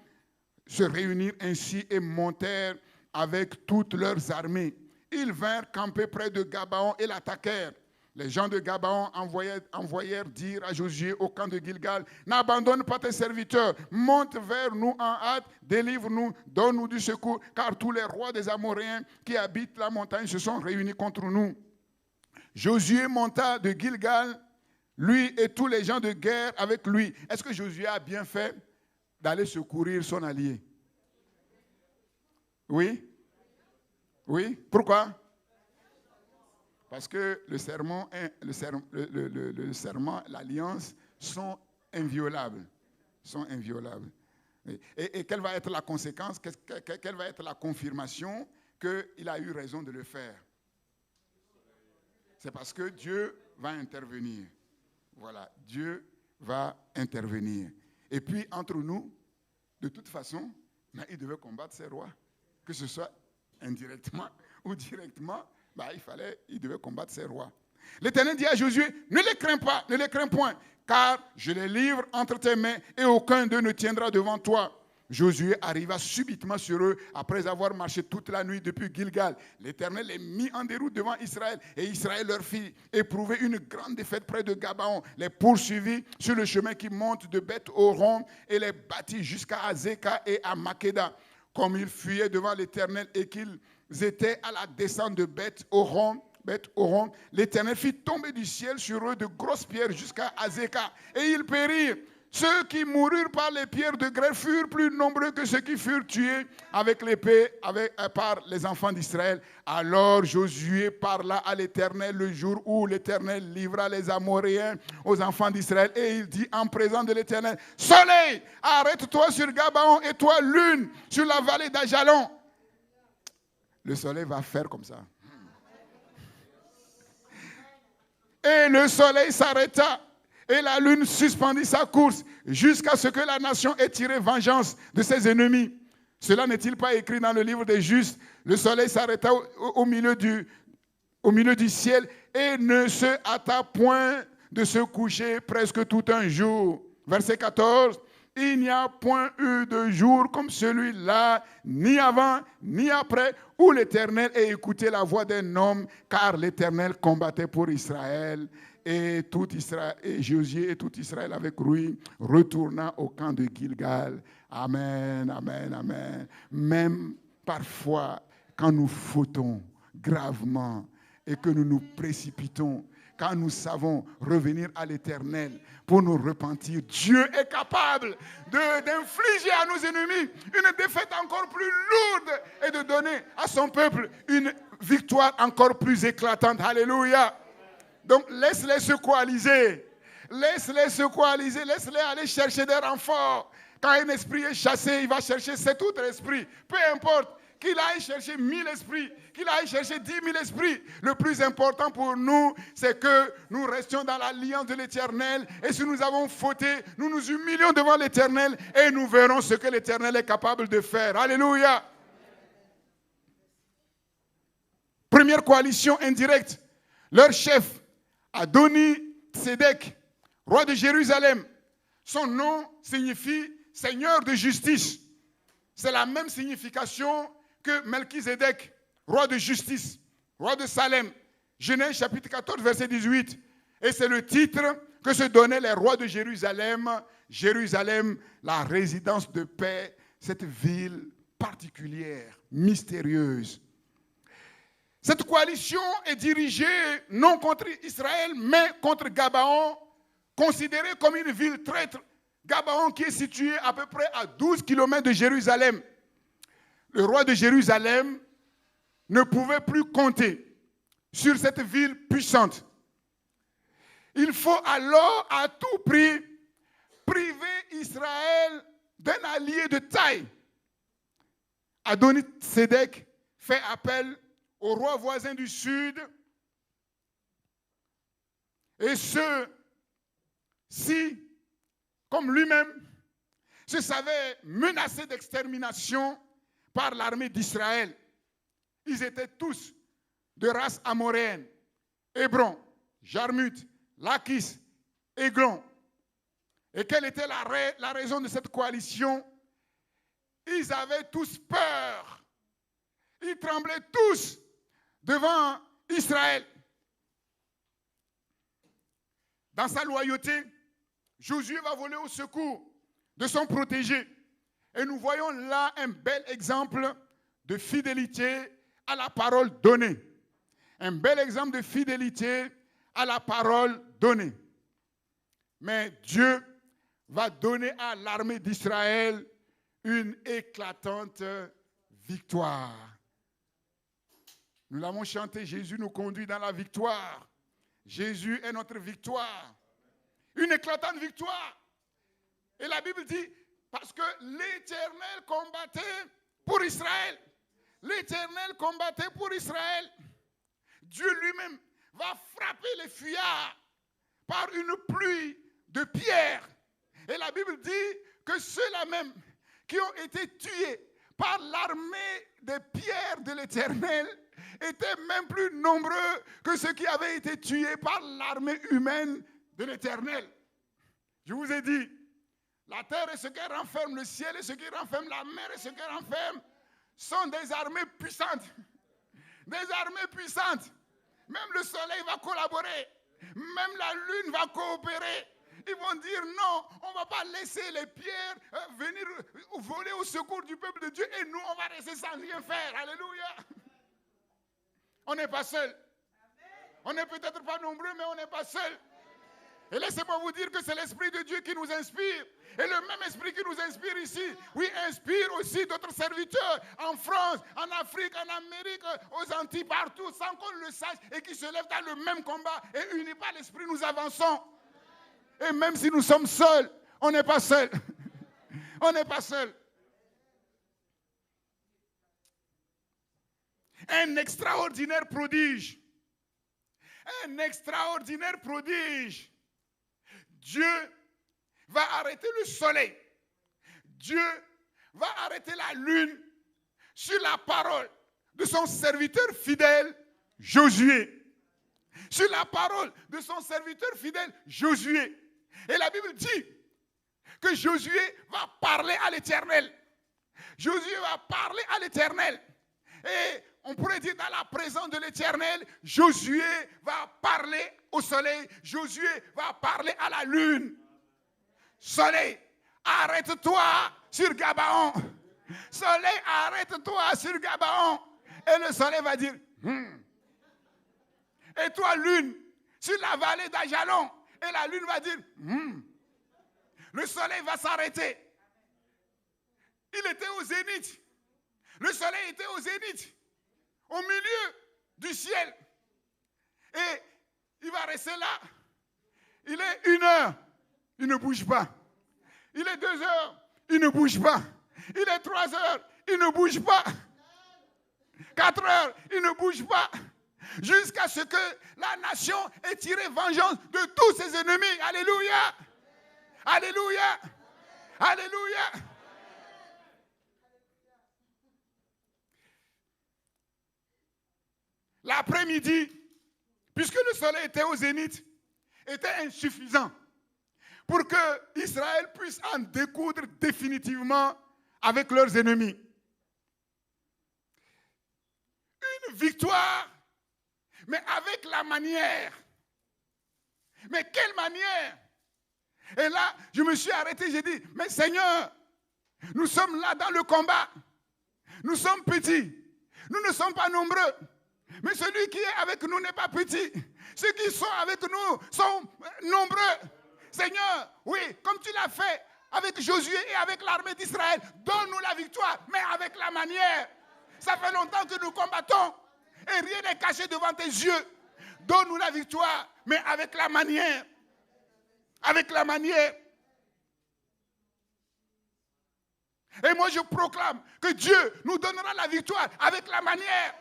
se réunirent ainsi et montèrent avec toutes leurs armées. Ils vinrent camper près de Gabaon et l'attaquèrent. Les gens de Gabaon envoyèrent dire à Josué au camp de Gilgal, n'abandonne pas tes serviteurs, monte vers nous en hâte, délivre-nous, donne-nous du secours, car tous les rois des Amoréens qui habitent la montagne se sont réunis contre nous. Josué monta de Gilgal, lui et tous les gens de guerre avec lui. Est-ce que Josué a bien fait d'aller secourir son allié? Oui? Oui? Pourquoi? Parce que le serment, l'alliance sont inviolables. Et quelle va être la conséquence? Quelle va être la confirmation qu'il a eu raison de le faire? C'est parce que Dieu va intervenir. Voilà, Dieu va intervenir. Et puis, entre nous, de toute façon, il devait combattre ses rois. Que ce soit indirectement ou directement, il devait combattre ses rois. L'Éternel dit à Josué, ne les crains pas, ne les crains point, car je les livre entre tes mains et aucun d'eux ne tiendra devant toi. Josué arriva subitement sur eux après avoir marché toute la nuit depuis Gilgal. L'Éternel les mit en déroute devant Israël et Israël leur fit éprouver une grande défaite près de Gabaon. Les poursuivit sur le chemin qui monte de Beth-Horon et les battit jusqu'à Azeka et à Makeda. Comme ils fuyaient devant l'Éternel et qu'ils étaient à la descente de Beth-Horon, l'Éternel fit tomber du ciel sur eux de grosses pierres jusqu'à Azeka et ils périrent. Ceux qui moururent par les pierres de grêle furent plus nombreux que ceux qui furent tués avec l'épée par les enfants d'Israël. Alors Josué parla à l'Éternel le jour où l'Éternel livra les Amoréens aux enfants d'Israël. Et il dit en présence de l'Éternel, soleil, arrête-toi sur Gabaon et toi lune sur la vallée d'Ajalon. Le soleil va faire comme ça. Et le soleil s'arrêta. Et la lune suspendit sa course jusqu'à ce que la nation ait tiré vengeance de ses ennemis. Cela n'est-il pas écrit dans le livre des justes? Le soleil s'arrêta au milieu du ciel et ne se hâta point de se coucher presque tout un jour. Verset 14. Il n'y a point eu de jour comme celui-là, ni avant, ni après, où l'Éternel ait écouté la voix d'un homme, car l'Éternel combattait pour Israël. Et Josué et tout Israël avec lui retourna au camp de Gilgal. Amen, amen, amen. Même parfois, quand nous fautons gravement et que nous nous précipitons, quand nous savons revenir à l'Éternel pour nous repentir. Dieu est capable d'infliger à nos ennemis une défaite encore plus lourde et de donner à son peuple une victoire encore plus éclatante. Alléluia. Donc laisse-les se coaliser. Laisse-les se coaliser. Laisse-les aller chercher des renforts. Quand un esprit est chassé, il va chercher 7 autres esprits. Peu importe. Qu'il aille chercher 1000 esprits, qu'il aille chercher 10 000 esprits. Le plus important pour nous, c'est que nous restions dans l'alliance de l'Éternel. Et si nous avons fauté, nous nous humilions devant l'Éternel et nous verrons ce que l'Éternel est capable de faire. Alléluia. Première coalition indirecte. Leur chef, Adoni-Sédek, roi de Jérusalem. Son nom signifie Seigneur de justice. C'est la même signification que Melchizedek, roi de justice, roi de Salem. Genèse chapitre 14, verset 18. Et c'est le titre que se donnaient les rois de Jérusalem. Jérusalem, la résidence de paix, cette ville particulière, mystérieuse. Cette coalition est dirigée non contre Israël, mais contre Gabaon, considérée comme une ville traître. Gabaon qui est situé à peu près à 12 km de Jérusalem. Le roi de Jérusalem ne pouvait plus compter sur cette ville puissante. Il faut alors à tout prix priver Israël d'un allié de taille. Adoni-Sédek fait appel au roi voisin du sud et ceux-ci, comme lui-même, se savaient menacés d'extermination par l'armée d'Israël. Ils étaient tous de race amoréenne. Hébron, Jarmuth, Lachis, Églon. Et quelle était la raison de cette coalition? Ils avaient tous peur. Ils tremblaient tous devant Israël. Dans sa loyauté, Josué va voler au secours de son protégé. Et nous voyons là un bel exemple de fidélité à la parole donnée. Un bel exemple de fidélité à la parole donnée. Mais Dieu va donner à l'armée d'Israël une éclatante victoire. Nous l'avons chanté, Jésus nous conduit dans la victoire. Jésus est notre victoire. Une éclatante victoire. Et la Bible dit, parce que l'Éternel combattait pour Israël. L'Éternel combattait pour Israël. Dieu lui-même va frapper les fuyards par une pluie de pierres. Et la Bible dit que ceux-là même qui ont été tués par l'armée des pierres de l'Éternel étaient même plus nombreux que ceux qui avaient été tués par l'armée humaine de l'Éternel. Je vous ai dit, la terre et ce qu'elle renferme, le ciel et ce qui renferme, la mer et ce qu'elle renferme, sont des armées puissantes. Des armées puissantes. Même le soleil va collaborer. Même la lune va coopérer. Ils vont dire non, on ne va pas laisser les pierres venir voler au secours du peuple de Dieu et nous, on va rester sans rien faire. Alléluia. On n'est pas seul. On n'est peut-être pas nombreux, mais on n'est pas seul. Et laissez-moi vous dire que c'est l'Esprit de Dieu qui nous inspire. Et le même Esprit qui nous inspire ici, oui, inspire aussi d'autres serviteurs en France, en Afrique, en Amérique, aux Antilles, partout, sans qu'on le sache, et qui se lèvent dans le même combat. Et unis par l'Esprit, nous avançons. Et même si nous sommes seuls, on n'est pas seuls. On n'est pas seuls. Un extraordinaire prodige. Un extraordinaire prodige. Dieu va arrêter le soleil. Dieu va arrêter la lune sur la parole de son serviteur fidèle, Josué. Sur la parole de son serviteur fidèle, Josué. Et la Bible dit que Josué va parler à l'Éternel. Josué va parler à l'Éternel. Et on pourrait dire dans la présence de l'Éternel, Josué va parler au soleil. Josué va parler à la lune. Soleil, arrête-toi sur Gabaon. Soleil, arrête-toi sur Gabaon. Et le soleil va dire, Et toi, lune, sur la vallée d'Ajalon. Et la lune va dire, le soleil va s'arrêter. Il était au zénith. Le soleil était au zénith, au milieu du ciel. Et il va rester là. Il est 1 heure, il ne bouge pas. Il est 2 heures, il ne bouge pas. Il est 3 heures, il ne bouge pas. 4 heures, il ne bouge pas. Jusqu'à ce que la nation ait tiré vengeance de tous ses ennemis. Alléluia. Alléluia. Alléluia. L'après-midi, puisque le soleil était au zénith, était insuffisant pour que Israël puisse en découdre définitivement avec leurs ennemis. Une victoire, mais avec la manière. Mais quelle manière? Et là, je me suis arrêté, j'ai dit, mais Seigneur, nous sommes là dans le combat. Nous sommes petits. Nous ne sommes pas nombreux. Mais celui qui est avec nous n'est pas petit. Ceux qui sont avec nous sont nombreux. Seigneur, oui, comme tu l'as fait avec Josué et avec l'armée d'Israël, donne-nous la victoire, mais avec la manière. Ça fait longtemps que nous combattons et rien n'est caché devant tes yeux. Donne-nous la victoire, mais avec la manière. Avec la manière. Et moi je proclame que Dieu nous donnera la victoire avec la manière.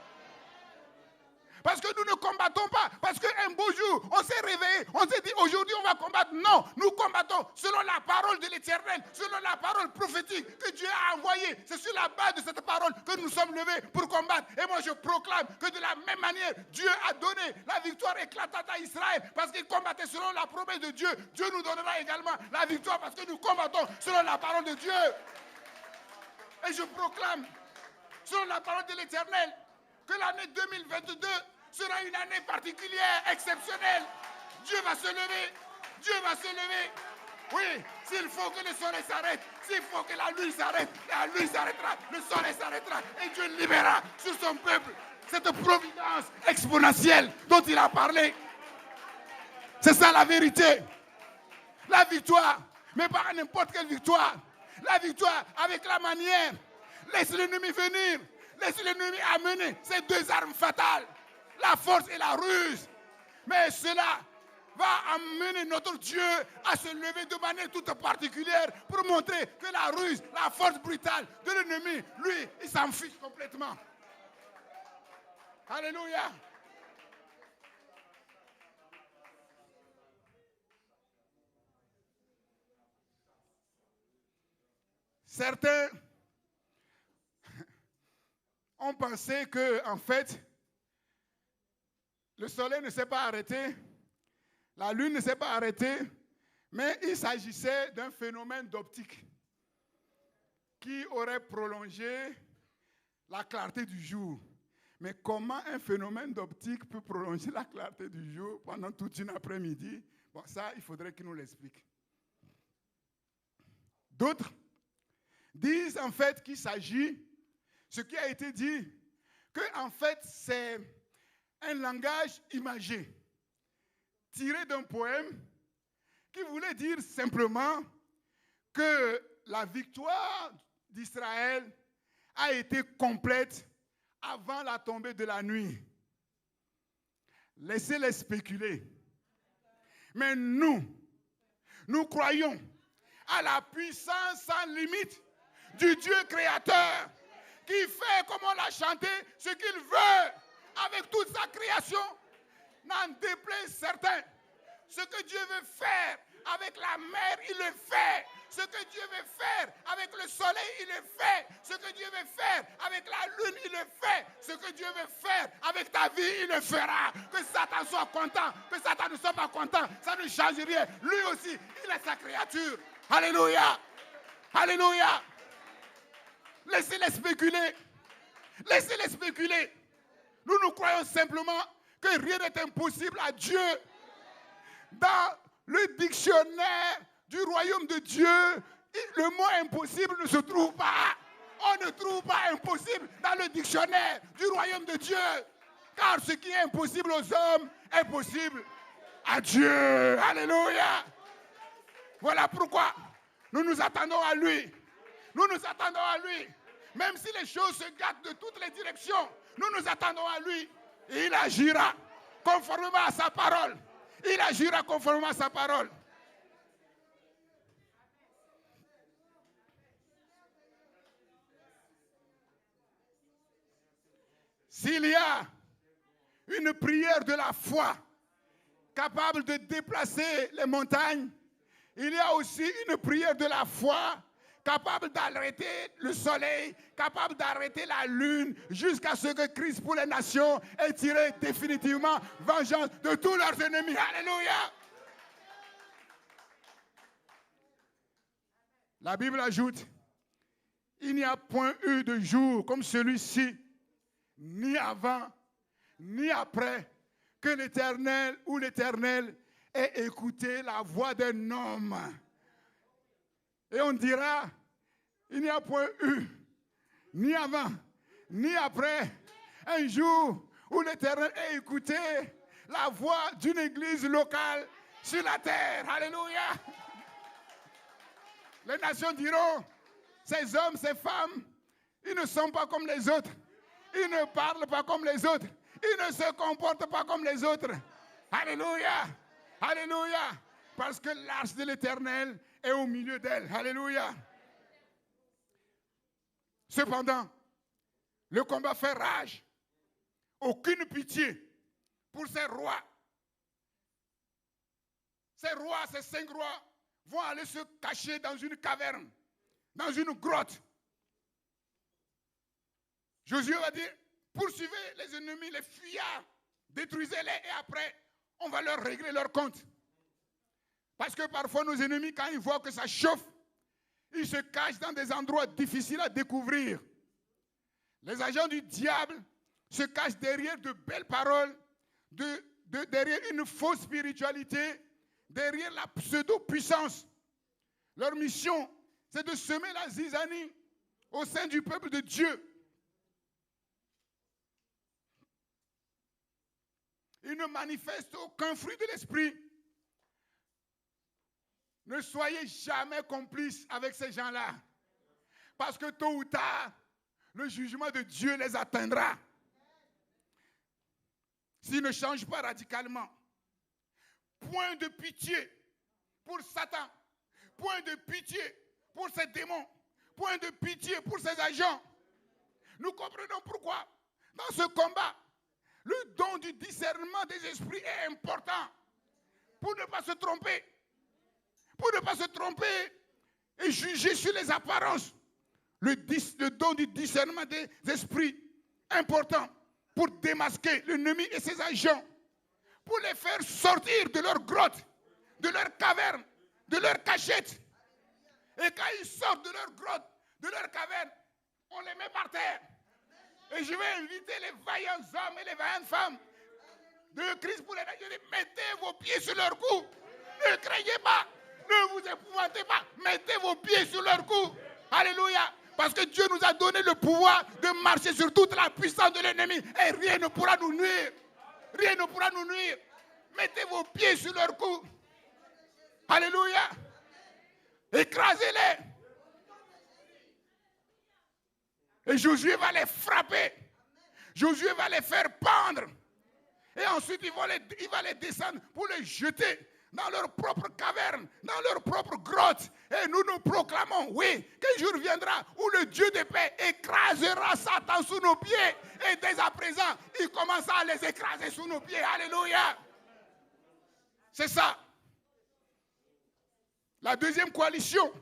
Parce que nous ne combattons pas. Parce qu'un beau jour, on s'est réveillé. On s'est dit, aujourd'hui, on va combattre. Non, nous combattons selon la parole de l'Éternel. Selon la parole prophétique que Dieu a envoyée. C'est sur la base de cette parole que nous sommes levés pour combattre. Et moi, je proclame que de la même manière, Dieu a donné la victoire éclatante à Israël. Parce qu'il combattait selon la promesse de Dieu. Dieu nous donnera également la victoire parce que nous combattons selon la parole de Dieu. Et je proclame, selon la parole de l'Éternel, que l'année 2022 sera une année particulière, exceptionnelle. Dieu va se lever. Dieu va se lever. Oui, s'il faut que le soleil s'arrête, s'il faut que la lune s'arrête, la lune s'arrêtera, le soleil s'arrêtera et Dieu libérera sur son peuple cette providence exponentielle dont il a parlé. C'est ça la vérité. La victoire, mais pas n'importe quelle victoire. La victoire avec la manière. Laisse l'ennemi venir. Laisse l'ennemi amener ces 2 armes fatales. La force et la ruse. Mais cela va amener notre Dieu à se lever de manière toute particulière pour montrer que la ruse, la force brutale de l'ennemi, lui, il s'en fiche complètement. Alléluia. Certains ont pensé que, en fait, le soleil ne s'est pas arrêté, la lune ne s'est pas arrêtée, mais il s'agissait d'un phénomène d'optique qui aurait prolongé la clarté du jour. Mais comment un phénomène d'optique peut prolonger la clarté du jour pendant toute une après-midi? Bon, ça, il faudrait qu'il nous l'explique. D'autres disent en fait qu'il s'agit, ce qui a été dit, que en fait c'est un langage imagé, tiré d'un poème qui voulait dire simplement que la victoire d'Israël a été complète avant la tombée de la nuit. Laissez-les spéculer. Mais nous croyons à la puissance sans limite du Dieu créateur qui fait, comme on l'a chanté, ce qu'il veut avec toute sa création. N'en déplaise certains. Ce que Dieu veut faire avec la mer, il le fait. Ce que Dieu veut faire avec le soleil, il le fait. Ce que Dieu veut faire avec la lune, il le fait. Ce que Dieu veut faire avec ta vie, il le fera. Que Satan soit content, que Satan ne soit pas content, ça ne change rien. Lui aussi, il est sa créature. Alléluia. Alléluia. Laissez-les spéculer. Laissez-les spéculer. Nous croyons simplement que rien n'est impossible à Dieu. Dans le dictionnaire du royaume de Dieu, le mot impossible ne se trouve pas. On ne trouve pas impossible dans le dictionnaire du royaume de Dieu. Car ce qui est impossible aux hommes est possible à Dieu. Alléluia. Voilà pourquoi nous nous attendons à lui. Nous nous attendons à lui. Même si les choses se gâtent de toutes les directions, nous nous attendons à lui. Et il agira conformément à sa parole. Il agira conformément à sa parole. S'il y a une prière de la foi capable de déplacer les montagnes, il y a aussi une prière de la foi capable d'arrêter le soleil, capable d'arrêter la lune, jusqu'à ce que Christ pour les nations ait tiré définitivement vengeance de tous leurs ennemis. Alléluia. La Bible ajoute, il n'y a point eu de jour comme celui-ci, ni avant, ni après, que l'Éternel ou l'Éternel ait écouté la voix d'un homme. Et on dira, il n'y a point eu, ni avant, ni après, un jour où l'Éternel ait écouté la voix d'une église locale sur la terre. Alléluia. Les nations diront, ces hommes, ces femmes, ils ne sont pas comme les autres. Ils ne parlent pas comme les autres. Ils ne se comportent pas comme les autres. Alléluia. Alléluia. Parce que l'arche de l'Éternel est au milieu d'elle. Alléluia. Cependant, le combat fait rage. Aucune pitié pour ces rois. Ces rois, ces 5 rois, vont aller se cacher dans une caverne, dans une grotte. Josué va dire, poursuivez les ennemis, les fuyards, détruisez-les et après, on va leur régler leur compte. Parce que parfois, nos ennemis, quand ils voient que ça chauffe, ils se cachent dans des endroits difficiles à découvrir. Les agents du diable se cachent derrière de belles paroles, derrière une fausse spiritualité, derrière la pseudo-puissance. Leur mission, c'est de semer la zizanie au sein du peuple de Dieu. Ils ne manifestent aucun fruit de l'esprit. Ne soyez jamais complices avec ces gens-là. Parce que tôt ou tard, le jugement de Dieu les atteindra. S'ils ne changent pas radicalement. Point de pitié pour Satan. Point de pitié pour ces démons. Point de pitié pour ces agents. Nous comprenons pourquoi, dans ce combat, le don du discernement des esprits est important. Pour ne pas se tromper. Pour ne pas se tromper et juger sur les apparences. Le don du discernement des esprits, important pour démasquer l'ennemi et ses agents. Pour les faire sortir de leur grotte, de leur caverne, de leur cachette. Et quand ils sortent de leur grotte, de leur caverne, on les met par terre. Et je vais inviter les vaillants hommes et les vaillantes femmes de Christ pour les nations. Mettez vos pieds sur leur cou. Ne craignez pas. Ne vous épouvantez pas. Mettez vos pieds sur leur cou. Alléluia. Parce que Dieu nous a donné le pouvoir de marcher sur toute la puissance de l'ennemi. Et rien ne pourra nous nuire. Rien ne pourra nous nuire. Mettez vos pieds sur leur cou. Alléluia. Écrasez-les. Et Josué va les frapper. Josué va les faire pendre. Et ensuite, il va les descendre pour les jeter dans leur propre caverne, dans leur propre grotte. Et nous nous proclamons, oui, qu'un jour viendra où le Dieu de paix écrasera Satan sous nos pieds. Et dès à présent, il commence à les écraser sous nos pieds. Alléluia. C'est ça. La deuxième coalition.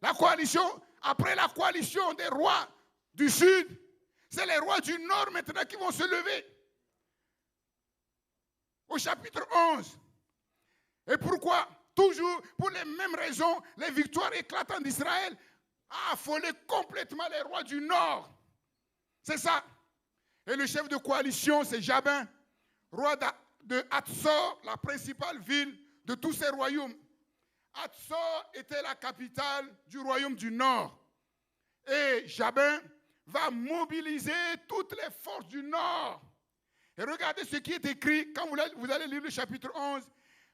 La coalition, après la coalition des rois du sud, c'est les rois du nord maintenant qui vont se lever. Au chapitre 11. Et pourquoi? Toujours pour les mêmes raisons, les victoires éclatantes d'Israël a affolé complètement les rois du nord. C'est ça. Et le chef de coalition, c'est Jabin, roi de Hatzor, la principale ville de tous ces royaumes. Hatzor était la capitale du royaume du nord. Et Jabin va mobiliser toutes les forces du nord. Et regardez ce qui est écrit quand vous allez lire le chapitre 11.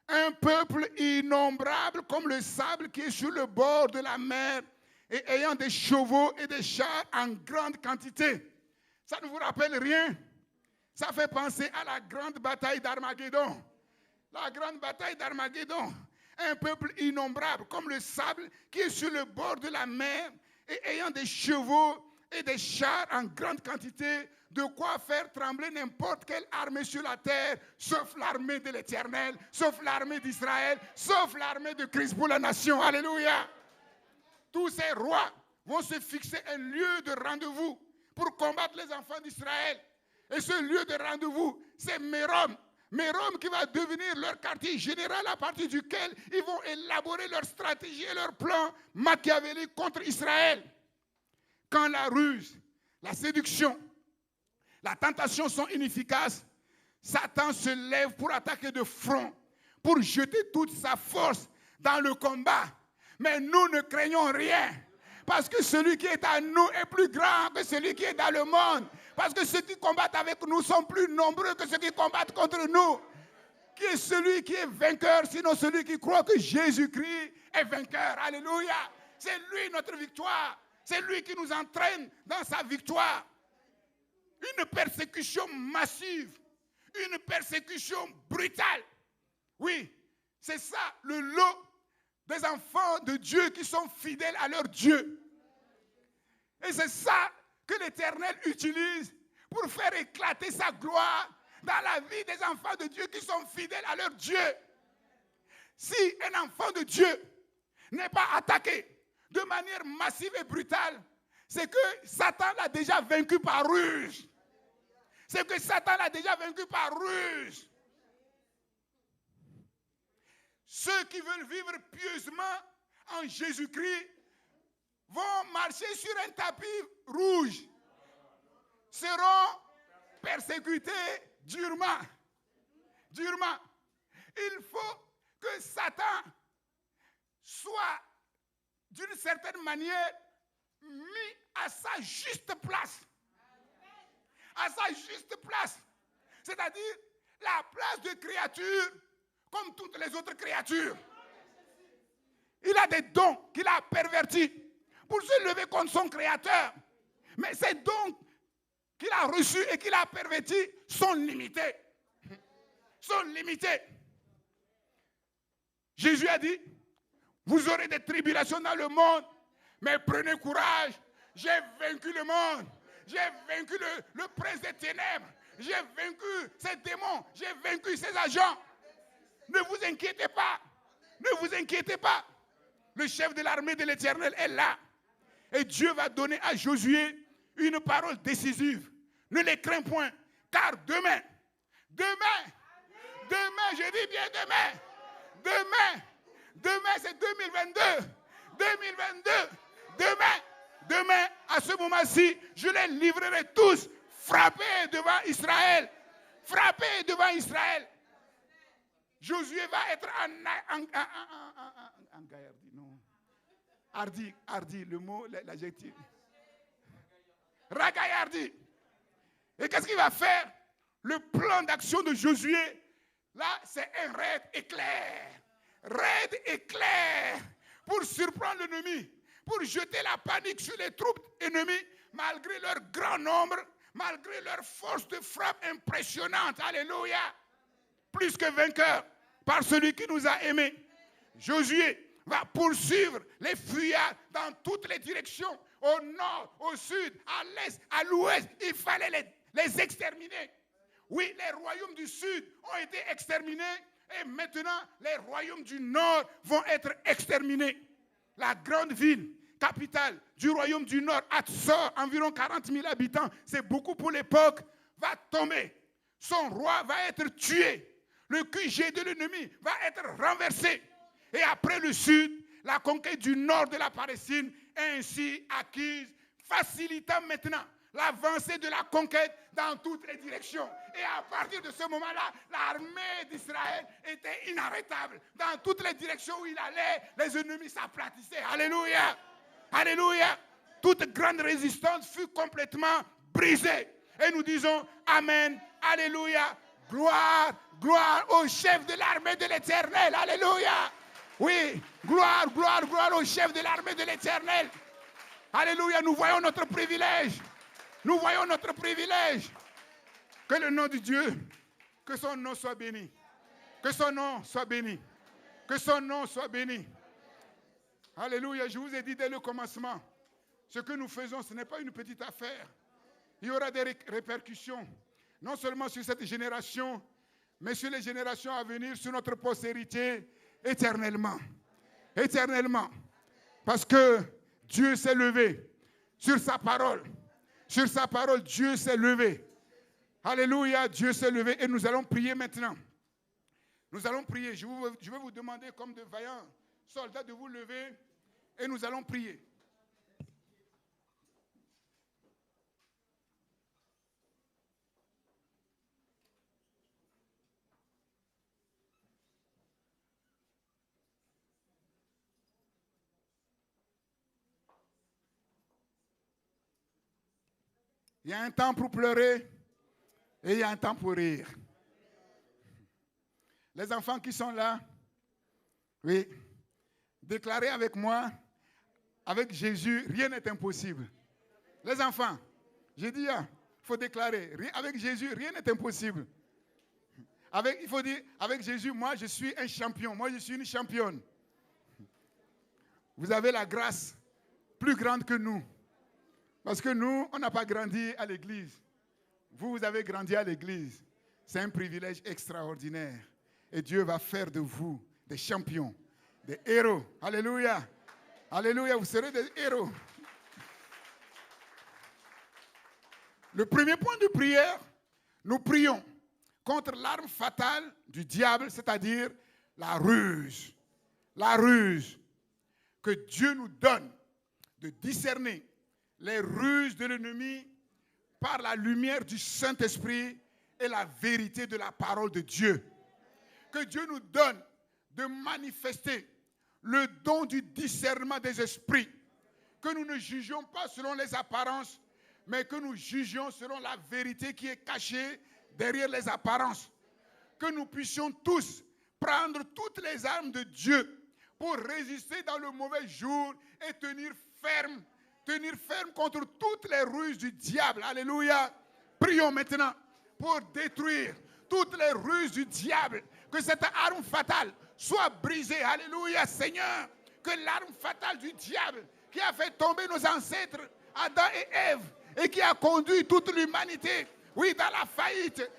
Un peuple innombrable comme le sable qui est sur le bord de la mer et ayant des chevaux et des chars en grande quantité. Ça ne vous rappelle rien? Ça fait penser à la grande bataille d'Armageddon. La grande bataille d'Armageddon. Un peuple innombrable comme le sable qui est sur le bord de la mer et ayant des chevaux et des chars en grande quantité, de quoi faire trembler n'importe quelle armée sur la terre, sauf l'armée de l'Éternel, sauf l'armée d'Israël, sauf l'armée de Christ pour la nation. Alléluia. Tous ces rois vont se fixer un lieu de rendez-vous pour combattre les enfants d'Israël. Et ce lieu de rendez-vous, c'est Mérom. Mérom qui va devenir leur quartier général à partir duquel ils vont élaborer leur stratégie et leur plan machiavélique contre Israël. Quand la ruse, la séduction, la tentation sont inefficaces, Satan se lève pour attaquer de front, pour jeter toute sa force dans le combat. Mais nous ne craignons rien, parce que celui qui est à nous est plus grand que celui qui est dans le monde. Parce que ceux qui combattent avec nous sont plus nombreux que ceux qui combattent contre nous. Qui est celui qui est vainqueur, sinon celui qui croit que Jésus-Christ est vainqueur. Alléluia. C'est lui notre victoire. C'est lui qui nous entraîne dans sa victoire. Une persécution massive, une persécution brutale. Oui, c'est ça le lot des enfants de Dieu qui sont fidèles à leur Dieu. Et c'est ça que l'Éternel utilise pour faire éclater sa gloire dans la vie des enfants de Dieu qui sont fidèles à leur Dieu. Si un enfant de Dieu n'est pas attaqué de manière massive et brutale, c'est que Satan l'a déjà vaincu par ruse. C'est que Satan l'a déjà vaincu par ruse. Ceux qui veulent vivre pieusement en Jésus-Christ vont marcher sur un tapis rouge, seront persécutés durement. Durement. Il faut que Satan soit d'une certaine manière mis à sa juste place. À sa juste place. C'est-à-dire la place de créature comme toutes les autres créatures. Il a des dons qu'il a pervertis pour se lever contre son créateur. Mais ces dons qu'il a reçus et qu'il a pervertis sont limités. Sont limités. Jésus a dit, vous aurez des tribulations dans le monde, mais prenez courage, j'ai vaincu le monde. J'ai vaincu le prince des ténèbres. J'ai vaincu ces démons. J'ai vaincu ces agents. Ne vous inquiétez pas. Ne vous inquiétez pas. Le chef de l'armée de l'Éternel est là. Et Dieu va donner à Josué une parole décisive. Ne les crains point. Car demain, je dis bien demain c'est 2022. Demain, à ce moment-ci, je les livrerai tous frappés devant Israël. Frappés devant Israël. Josué va être en gaillardi, non. Hardi, le mot, l'adjectif. Ragaillardi. Et qu'est-ce qu'il va faire? Le plan d'action de Josué, là, c'est un raid éclair. Raid éclair pour surprendre l'ennemi. Pour jeter la panique sur les troupes ennemies, malgré leur grand nombre, malgré leur force de frappe impressionnante. Alléluia. Plus que vainqueur par celui qui nous a aimés. Josué va poursuivre les fuyards dans toutes les directions, au nord, au sud, à l'est, à l'ouest. Il fallait les exterminer. Oui, les royaumes du sud ont été exterminés et maintenant les royaumes du nord vont être exterminés. La grande ville, capitale du royaume du Nord, Hatzor, environ 40 000 habitants, c'est beaucoup pour l'époque, va tomber. Son roi va être tué. Le QG de l'ennemi va être renversé. Et après le sud, la conquête du nord de la Palestine est ainsi acquise, facilitant maintenant l'avancée de la conquête dans toutes les directions. Et à partir de ce moment-là, l'armée d'Israël était inarrêtable. Dans toutes les directions où il allait, les ennemis s'aplatissaient. Alléluia! Alléluia! Toute grande résistance fut complètement brisée. Et nous disons Amen, Alléluia. Gloire, gloire au chef de l'armée de l'Éternel. Alléluia. Oui, gloire, gloire, gloire au chef de l'armée de l'Éternel. Alléluia, nous voyons notre privilège. Nous voyons notre privilège. Que le nom de Dieu, que son nom soit béni. Que son nom soit béni. Que son nom soit béni. Alléluia, je vous ai dit dès le commencement, ce que nous faisons, ce n'est pas une petite affaire. Il y aura des répercussions, non seulement sur cette génération, mais sur les générations à venir, sur notre postérité, éternellement. Éternellement. Parce que Dieu s'est levé sur sa parole. Sur sa parole, Dieu s'est levé. Alléluia, Dieu s'est levé et nous allons prier maintenant. Nous allons prier. Je vais vous demander comme de vaillants soldats de vous lever et nous allons prier. Il y a un temps pour pleurer et il y a un temps pour rire. Les enfants qui sont là, oui, déclarez avec moi, avec Jésus, rien n'est impossible. Les enfants, j'ai dit, il faut déclarer, avec Jésus, rien n'est impossible. Il faut dire, avec Jésus, moi je suis un champion, moi je suis une championne. Vous avez la grâce plus grande que nous. Parce que nous, on n'a pas grandi à l'église. Vous avez grandi à l'église. C'est un privilège extraordinaire. Et Dieu va faire de vous des champions, des héros. Alléluia. Alléluia, vous serez des héros. Le premier point de prière, nous prions contre l'arme fatale du diable, c'est-à-dire la ruse. La ruse. Que Dieu nous donne de discerner les ruses de l'ennemi par la lumière du Saint-Esprit et la vérité de la parole de Dieu. Que Dieu nous donne de manifester le don du discernement des esprits. Que nous ne jugions pas selon les apparences, mais que nous jugions selon la vérité qui est cachée derrière les apparences. Que nous puissions tous prendre toutes les armes de Dieu pour résister dans le mauvais jour et tenir ferme contre toutes les ruses du diable. Alléluia. Prions maintenant pour détruire toutes les ruses du diable. Que cette arme fatale soit brisée. Alléluia, Seigneur. Que l'arme fatale du diable qui a fait tomber nos ancêtres, Adam et Ève, et qui a conduit toute l'humanité, oui, dans la faillite.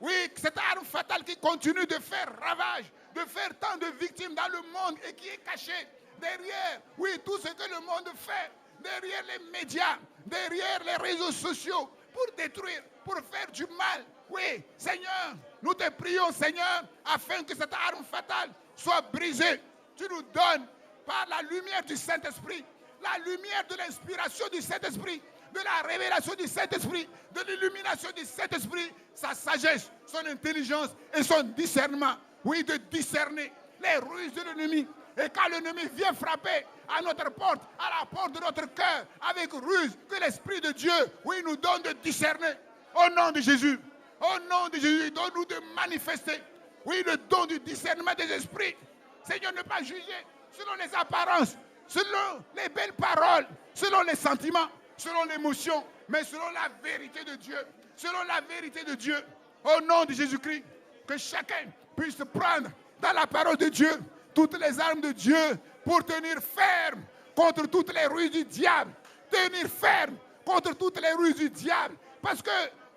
Oui, cette arme fatale qui continue de faire ravage, de faire tant de victimes dans le monde et qui est cachée derrière, oui, tout ce que le monde fait, derrière les médias, derrière les réseaux sociaux, pour détruire, pour faire du mal. Oui, Seigneur, nous te prions, Seigneur, afin que cette arme fatale soit brisée. Tu nous donnes, par la lumière du Saint-Esprit, la lumière de l'inspiration du Saint-Esprit, de la révélation du Saint-Esprit, de l'illumination du Saint-Esprit, sa sagesse, son intelligence et son discernement. Oui, de discerner les ruses de l'ennemi. Et quand l'ennemi vient frapper à notre porte, à la porte de notre cœur, avec ruse, que l'Esprit de Dieu, oui, nous donne de discerner. Au nom de Jésus, donne-nous de manifester, oui, le don du discernement des esprits. Seigneur, ne pas juger selon les apparences, selon les belles paroles, selon les sentiments, selon l'émotion, mais selon la vérité de Dieu. Selon la vérité de Dieu. Au nom de Jésus-Christ, que chacun puisse prendre dans la parole de Dieu toutes les armes de Dieu pour tenir ferme contre toutes les ruses du diable. Tenir ferme contre toutes les ruses du diable. Parce que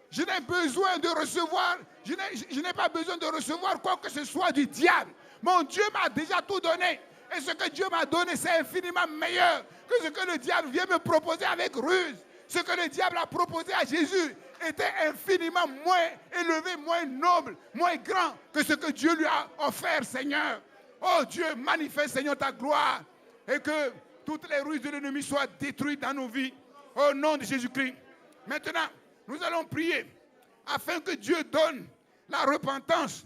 je n'ai besoin de recevoir, je n'ai pas besoin de recevoir quoi que ce soit du diable. Mon Dieu m'a déjà tout donné. Et ce que Dieu m'a donné, c'est infiniment meilleur que ce que le diable vient me proposer avec ruse. Ce que le diable a proposé à Jésus était infiniment moins élevé, moins noble, moins grand que ce que Dieu lui a offert, Seigneur. Oh Dieu, manifeste, Seigneur, ta gloire et que toutes les ruses de l'ennemi soient détruites dans nos vies. Au nom de Jésus-Christ. Maintenant, nous allons prier afin que Dieu donne la repentance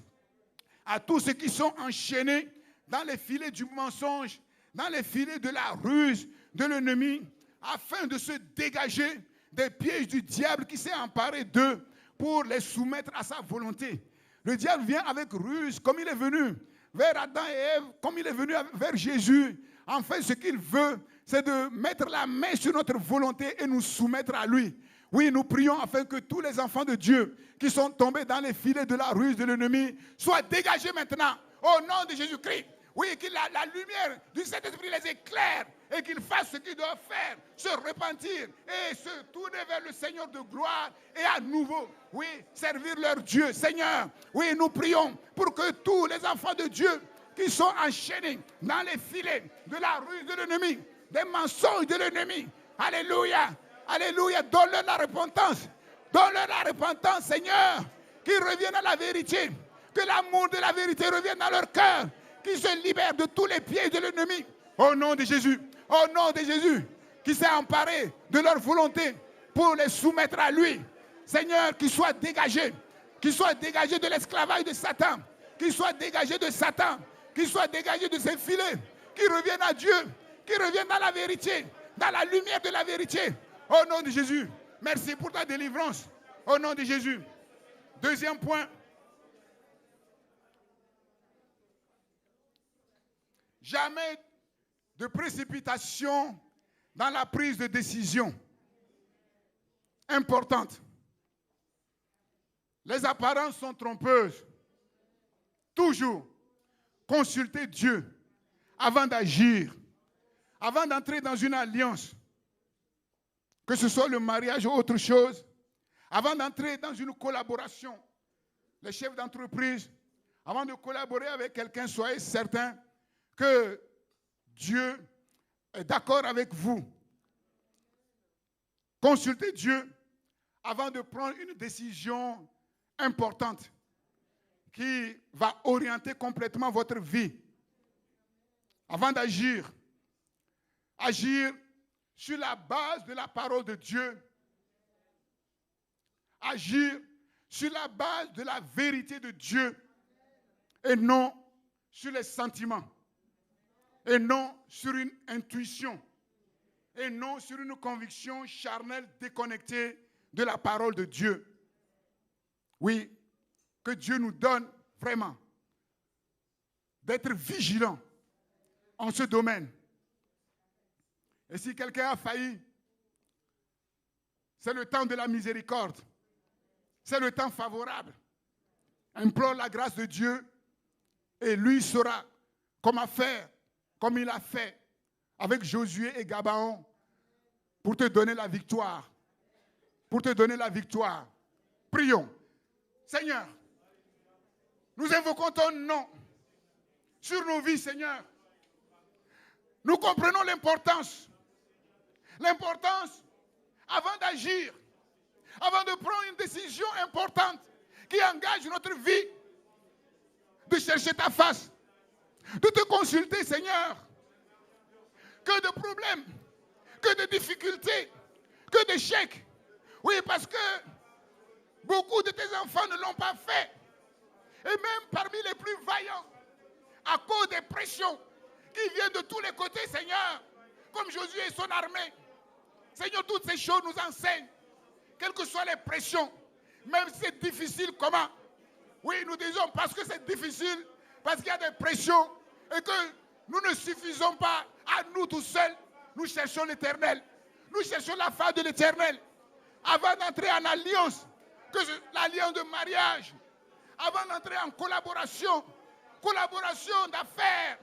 à tous ceux qui sont enchaînés dans les filets du mensonge, dans les filets de la ruse de l'ennemi, afin de se dégager des pièges du diable qui s'est emparé d'eux pour les soumettre à sa volonté. Le diable vient avec ruse, comme il est venu vers Adam et Ève, comme il est venu vers Jésus. En fait, ce qu'il veut, c'est de mettre la main sur notre volonté et nous soumettre à lui. Oui, nous prions afin que tous les enfants de Dieu qui sont tombés dans les filets de la ruse de l'ennemi soient dégagés maintenant au nom de Jésus-Christ. Oui, que la lumière du Saint-Esprit les éclaire et qu'ils fassent ce qu'ils doivent faire, se repentir et se tourner vers le Seigneur de gloire et à nouveau, oui, servir leur Dieu. Seigneur, oui, nous prions pour que tous les enfants de Dieu qui sont enchaînés dans les filets de la ruse de l'ennemi, des mensonges de l'ennemi, alléluia, alléluia, donne-leur la repentance, donne-leur la repentance, Seigneur, qu'ils reviennent à la vérité, que l'amour de la vérité revienne dans leur cœur, qu'ils se libèrent de tous les pièges de l'ennemi, au nom de Jésus, au nom de Jésus, qui s'est emparé de leur volonté pour les soumettre à lui. Seigneur, qu'ils soient dégagés de l'esclavage de Satan, qu'ils soient dégagés de Satan, qu'ils soient dégagés de ses filets, qu'ils reviennent à Dieu, qu'ils reviennent dans la vérité, dans la lumière de la vérité. Au nom de Jésus, merci pour ta délivrance. Au nom de Jésus. Deuxième point. Jamais de précipitation dans la prise de décision. Importante. Les apparences sont trompeuses. Toujours consulter Dieu avant d'agir, avant d'entrer dans une alliance, que ce soit le mariage ou autre chose, avant d'entrer dans une collaboration. Les chefs d'entreprise, avant de collaborer avec quelqu'un, soyez certains que Dieu est d'accord avec vous. Consultez Dieu avant de prendre une décision importante qui va orienter complètement votre vie. Avant d'agir, agir sur la base de la parole de Dieu, agir sur la base de la vérité de Dieu et non sur les sentiments, et non sur une intuition, et non sur une conviction charnelle déconnectée de la parole de Dieu. Oui, que Dieu nous donne vraiment d'être vigilants en ce domaine. Et si quelqu'un a failli, c'est le temps de la miséricorde. C'est le temps favorable. Implore la grâce de Dieu et lui saura comment faire, comme il a fait avec Josué et Gabaon, pour te donner la victoire. Pour te donner la victoire. Prions. Seigneur, nous invoquons ton nom sur nos vies, Seigneur. Nous comprenons l'importance, avant d'agir, avant de prendre une décision importante qui engage notre vie, de chercher ta face, de te consulter, Seigneur. Que de problèmes, que de difficultés, que d'échecs. Oui, parce que beaucoup de tes enfants ne l'ont pas fait. Et même parmi les plus vaillants, à cause des pressions qui viennent de tous les côtés, Seigneur, comme Josué et son armée. Seigneur, toutes ces choses nous enseignent, quelles que soient les pressions, même si c'est difficile, comment? Oui, nous disons parce que c'est difficile, parce qu'il y a des pressions et que nous ne suffisons pas à nous tout seuls. Nous cherchons l'Éternel. Nous cherchons la face de l'Éternel. Avant d'entrer en alliance, que l'alliance de mariage, avant d'entrer en collaboration d'affaires,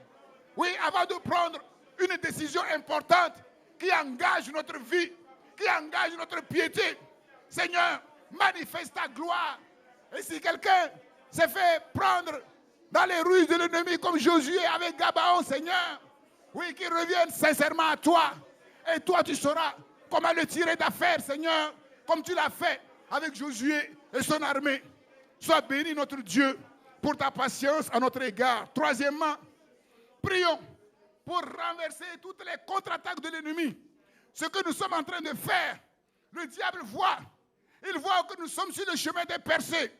oui, avant de prendre une décision importante qui engage notre vie, qui engage notre piété. Seigneur, manifeste ta gloire. Et si quelqu'un s'est fait prendre dans les ruses de l'ennemi comme Josué avec Gabaon, Seigneur, oui, qu'il revienne sincèrement à toi. Et toi, tu sauras comment le tirer d'affaire, Seigneur, comme tu l'as fait avec Josué et son armée. Sois béni, notre Dieu, pour ta patience à notre égard. Troisièmement, prions pour renverser toutes les contre-attaques de l'ennemi. Ce que nous sommes en train de faire, le diable voit. Il voit que nous sommes sur le chemin des percées.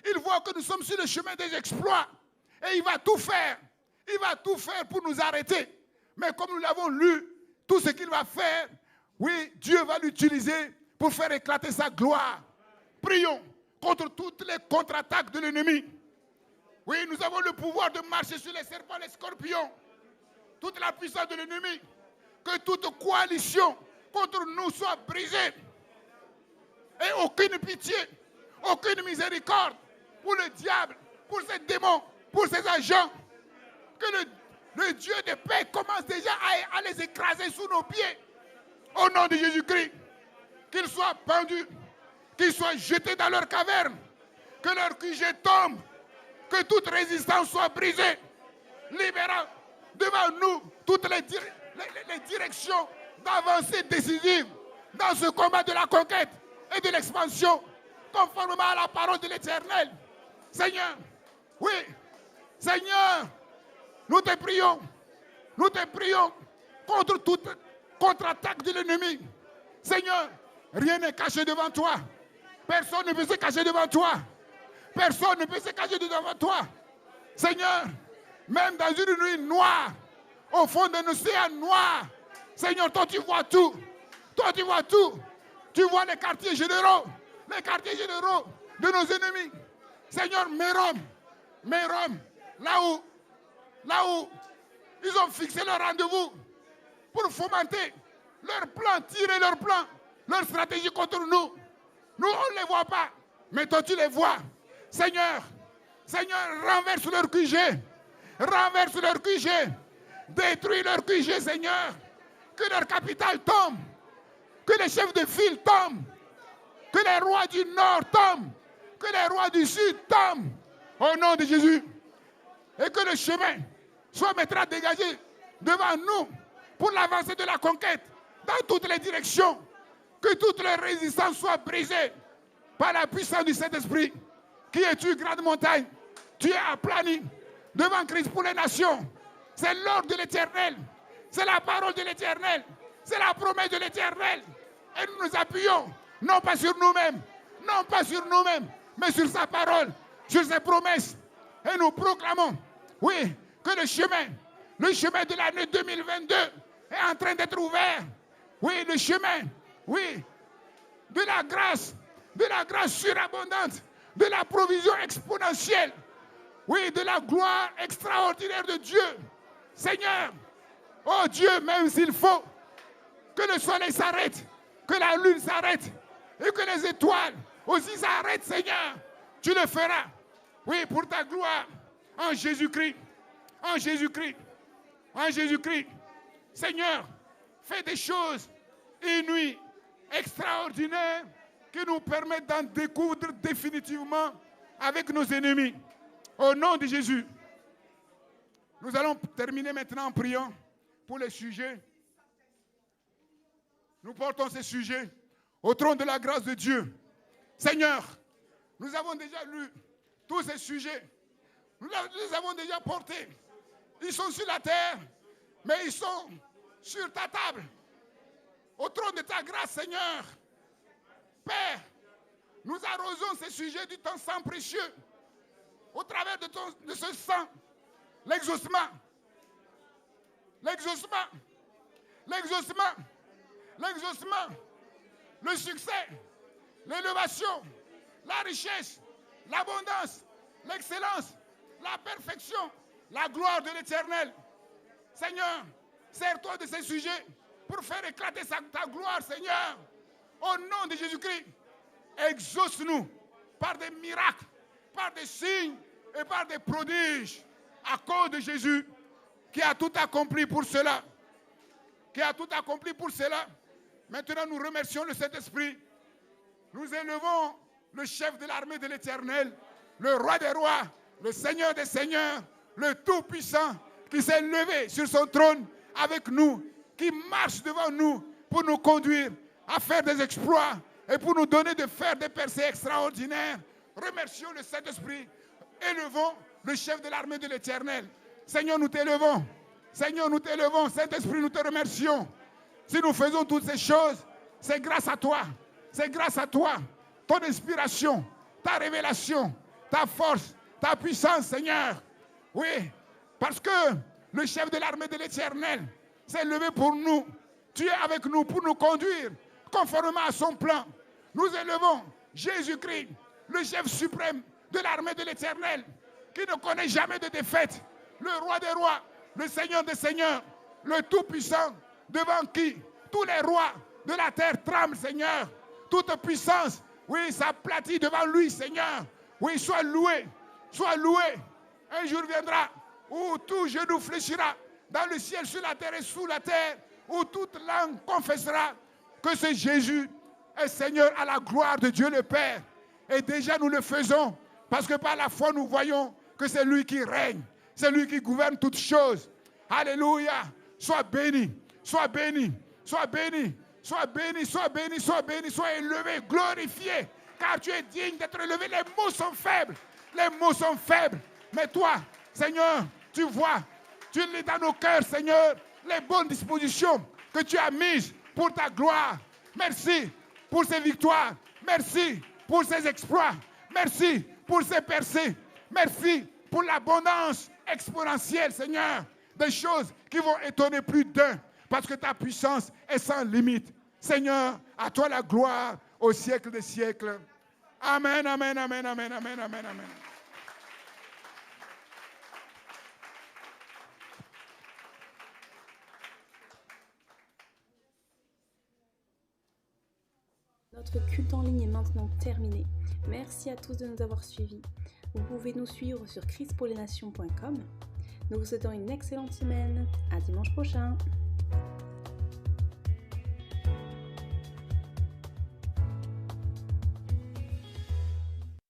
Il voit que nous sommes sur le chemin des exploits. Et il va tout faire. Il va tout faire pour nous arrêter. Mais comme nous l'avons lu, tout ce qu'il va faire, oui, Dieu va l'utiliser pour faire éclater sa gloire. Prions contre toutes les contre-attaques de l'ennemi. Oui, nous avons le pouvoir de marcher sur les serpents, les scorpions, toute la puissance de l'ennemi. Que toute coalition contre nous soit brisée. Et aucune pitié, aucune miséricorde pour le diable, pour ses démons, pour ses agents. Que le Dieu de paix commence déjà à les écraser sous nos pieds. Au nom de Jésus-Christ, qu'ils soient pendus, qu'ils soient jetés dans leur caverne, que leur QG tombe, que toute résistance soit brisée, libérant devant nous toutes les directions d'avancée décisive dans ce combat de la conquête et de l'expansion, conformément à la parole de l'Éternel. Seigneur, oui, Seigneur, nous te prions contre toute contre-attaque de l'ennemi. Seigneur, rien n'est caché devant toi. Personne ne peut se cacher devant toi. Personne ne peut se cacher devant toi. Seigneur, même dans une nuit noire, au fond d'un océan noir, Seigneur, toi tu vois tout. Toi tu vois tout. Tu vois les quartiers généraux de nos ennemis. Seigneur, mes Roms, là où ils ont fixé leur rendez-vous pour fomenter leur plan, tirer leur plan, leur stratégie contre nous. Nous, on ne les voit pas, mais toi, tu les vois. Seigneur, renverse leur QG. Renverse leur QG. Détruis leur QG, Seigneur. Que leur capitale tombe. Que les chefs de file tombent. Que les rois du Nord tombent. Que les rois du Sud tombent. Au nom de Jésus. Et que le chemin soit maintenant dégagé devant nous pour l'avancée de la conquête dans toutes les directions. Que toute leur résistance soit brisée par la puissance du Saint-Esprit. Qui es-tu, grande montagne? Tu es aplani devant Christ pour les nations. C'est l'ordre de l'Éternel. C'est la parole de l'Éternel. C'est la promesse de l'Éternel. Et nous nous appuyons, non pas sur nous-mêmes, mais sur sa parole, sur ses promesses. Et nous proclamons, oui, que le chemin de l'année 2022 est en train d'être ouvert. Oui, le chemin, oui, de la grâce surabondante, de la provision exponentielle, oui, de la gloire extraordinaire de Dieu. Seigneur, oh Dieu, même s'il faut que le soleil s'arrête, que la lune s'arrête et que les étoiles aussi s'arrêtent, Seigneur, tu le feras. Oui, pour ta gloire, en Jésus-Christ, en Jésus-Christ, en Jésus-Christ. Seigneur, fais des choses inouïes, extraordinaires, qui nous permettent d'en découdre définitivement avec nos ennemis. Au nom de Jésus. Nous allons terminer maintenant en priant pour les sujets. Nous portons ces sujets au trône de la grâce de Dieu. Seigneur, nous avons déjà lu tous ces sujets. Nous les avons déjà portés. Ils sont sur la terre, mais ils sont sur ta table. Au trône de ta grâce, Seigneur. Père, nous arrosons ces sujets du ton sang précieux. Au travers de ce sang, l'exaucement, le succès, l'élévation, la richesse, l'abondance, l'excellence, la perfection, la gloire de l'Éternel. Seigneur, sers-toi de ces sujets pour faire éclater ta gloire, Seigneur. Au nom de Jésus-Christ, exauce-nous par des miracles, par des signes et par des prodiges, à cause de Jésus, qui a tout accompli pour cela. Maintenant, nous remercions le Saint-Esprit. Nous élevons le chef de l'armée de l'Éternel, le roi des rois, le Seigneur des seigneurs, le Tout-Puissant, qui s'est levé sur son trône avec nous, qui marche devant nous pour nous conduire à faire des exploits et pour nous donner de faire des percées extraordinaires. Remercions le Saint-Esprit. Élevons le chef de l'armée de l'Éternel. Seigneur, nous t'élevons. Saint-Esprit, nous te remercions. Si nous faisons toutes ces choses, c'est grâce à toi. Ton inspiration, ta révélation, ta force, ta puissance, Seigneur. Oui, parce que le chef de l'armée de l'Éternel s'est levé pour nous. Tu es avec nous pour nous conduire conformément à son plan. Nous élevons Jésus-Christ, le chef suprême de l'armée de l'Éternel, qui ne connaît jamais de défaite, le roi des rois, le Seigneur des seigneurs, le Tout-Puissant, devant qui tous les rois de la terre tremblent, Seigneur. Toute puissance, oui, s'aplatit devant lui, Seigneur. Oui, sois loué, sois loué. Un jour viendra où tout genou fléchira dans le ciel, sur la terre et sous la terre, où toute langue confessera que ce Jésus est Seigneur à la gloire de Dieu le Père. Et déjà nous le faisons, parce que par la foi nous voyons que c'est lui qui règne, c'est lui qui gouverne toutes choses. Alléluia. Sois béni, sois béni, sois béni, sois béni, sois béni, sois béni, sois élevé, glorifié, car tu es digne d'être élevé. Les mots sont faibles, les mots sont faibles. Mais toi, Seigneur, tu vois, tu lis dans nos cœurs, Seigneur, les bonnes dispositions que tu as mises pour ta gloire. Merci pour ces victoires. Merci pour ces exploits. Merci pour ces percées. Merci pour l'abondance exponentielle, Seigneur, des choses qui vont étonner plus d'un, parce que ta puissance est sans limite. Seigneur, à toi la gloire au siècle des siècles. Amen, amen, amen, amen, amen, amen, amen. Notre culte en ligne est maintenant terminé. Merci à tous de nous avoir suivis. Vous pouvez nous suivre sur christpourlesnations.com. Nous vous souhaitons une excellente semaine. À dimanche prochain.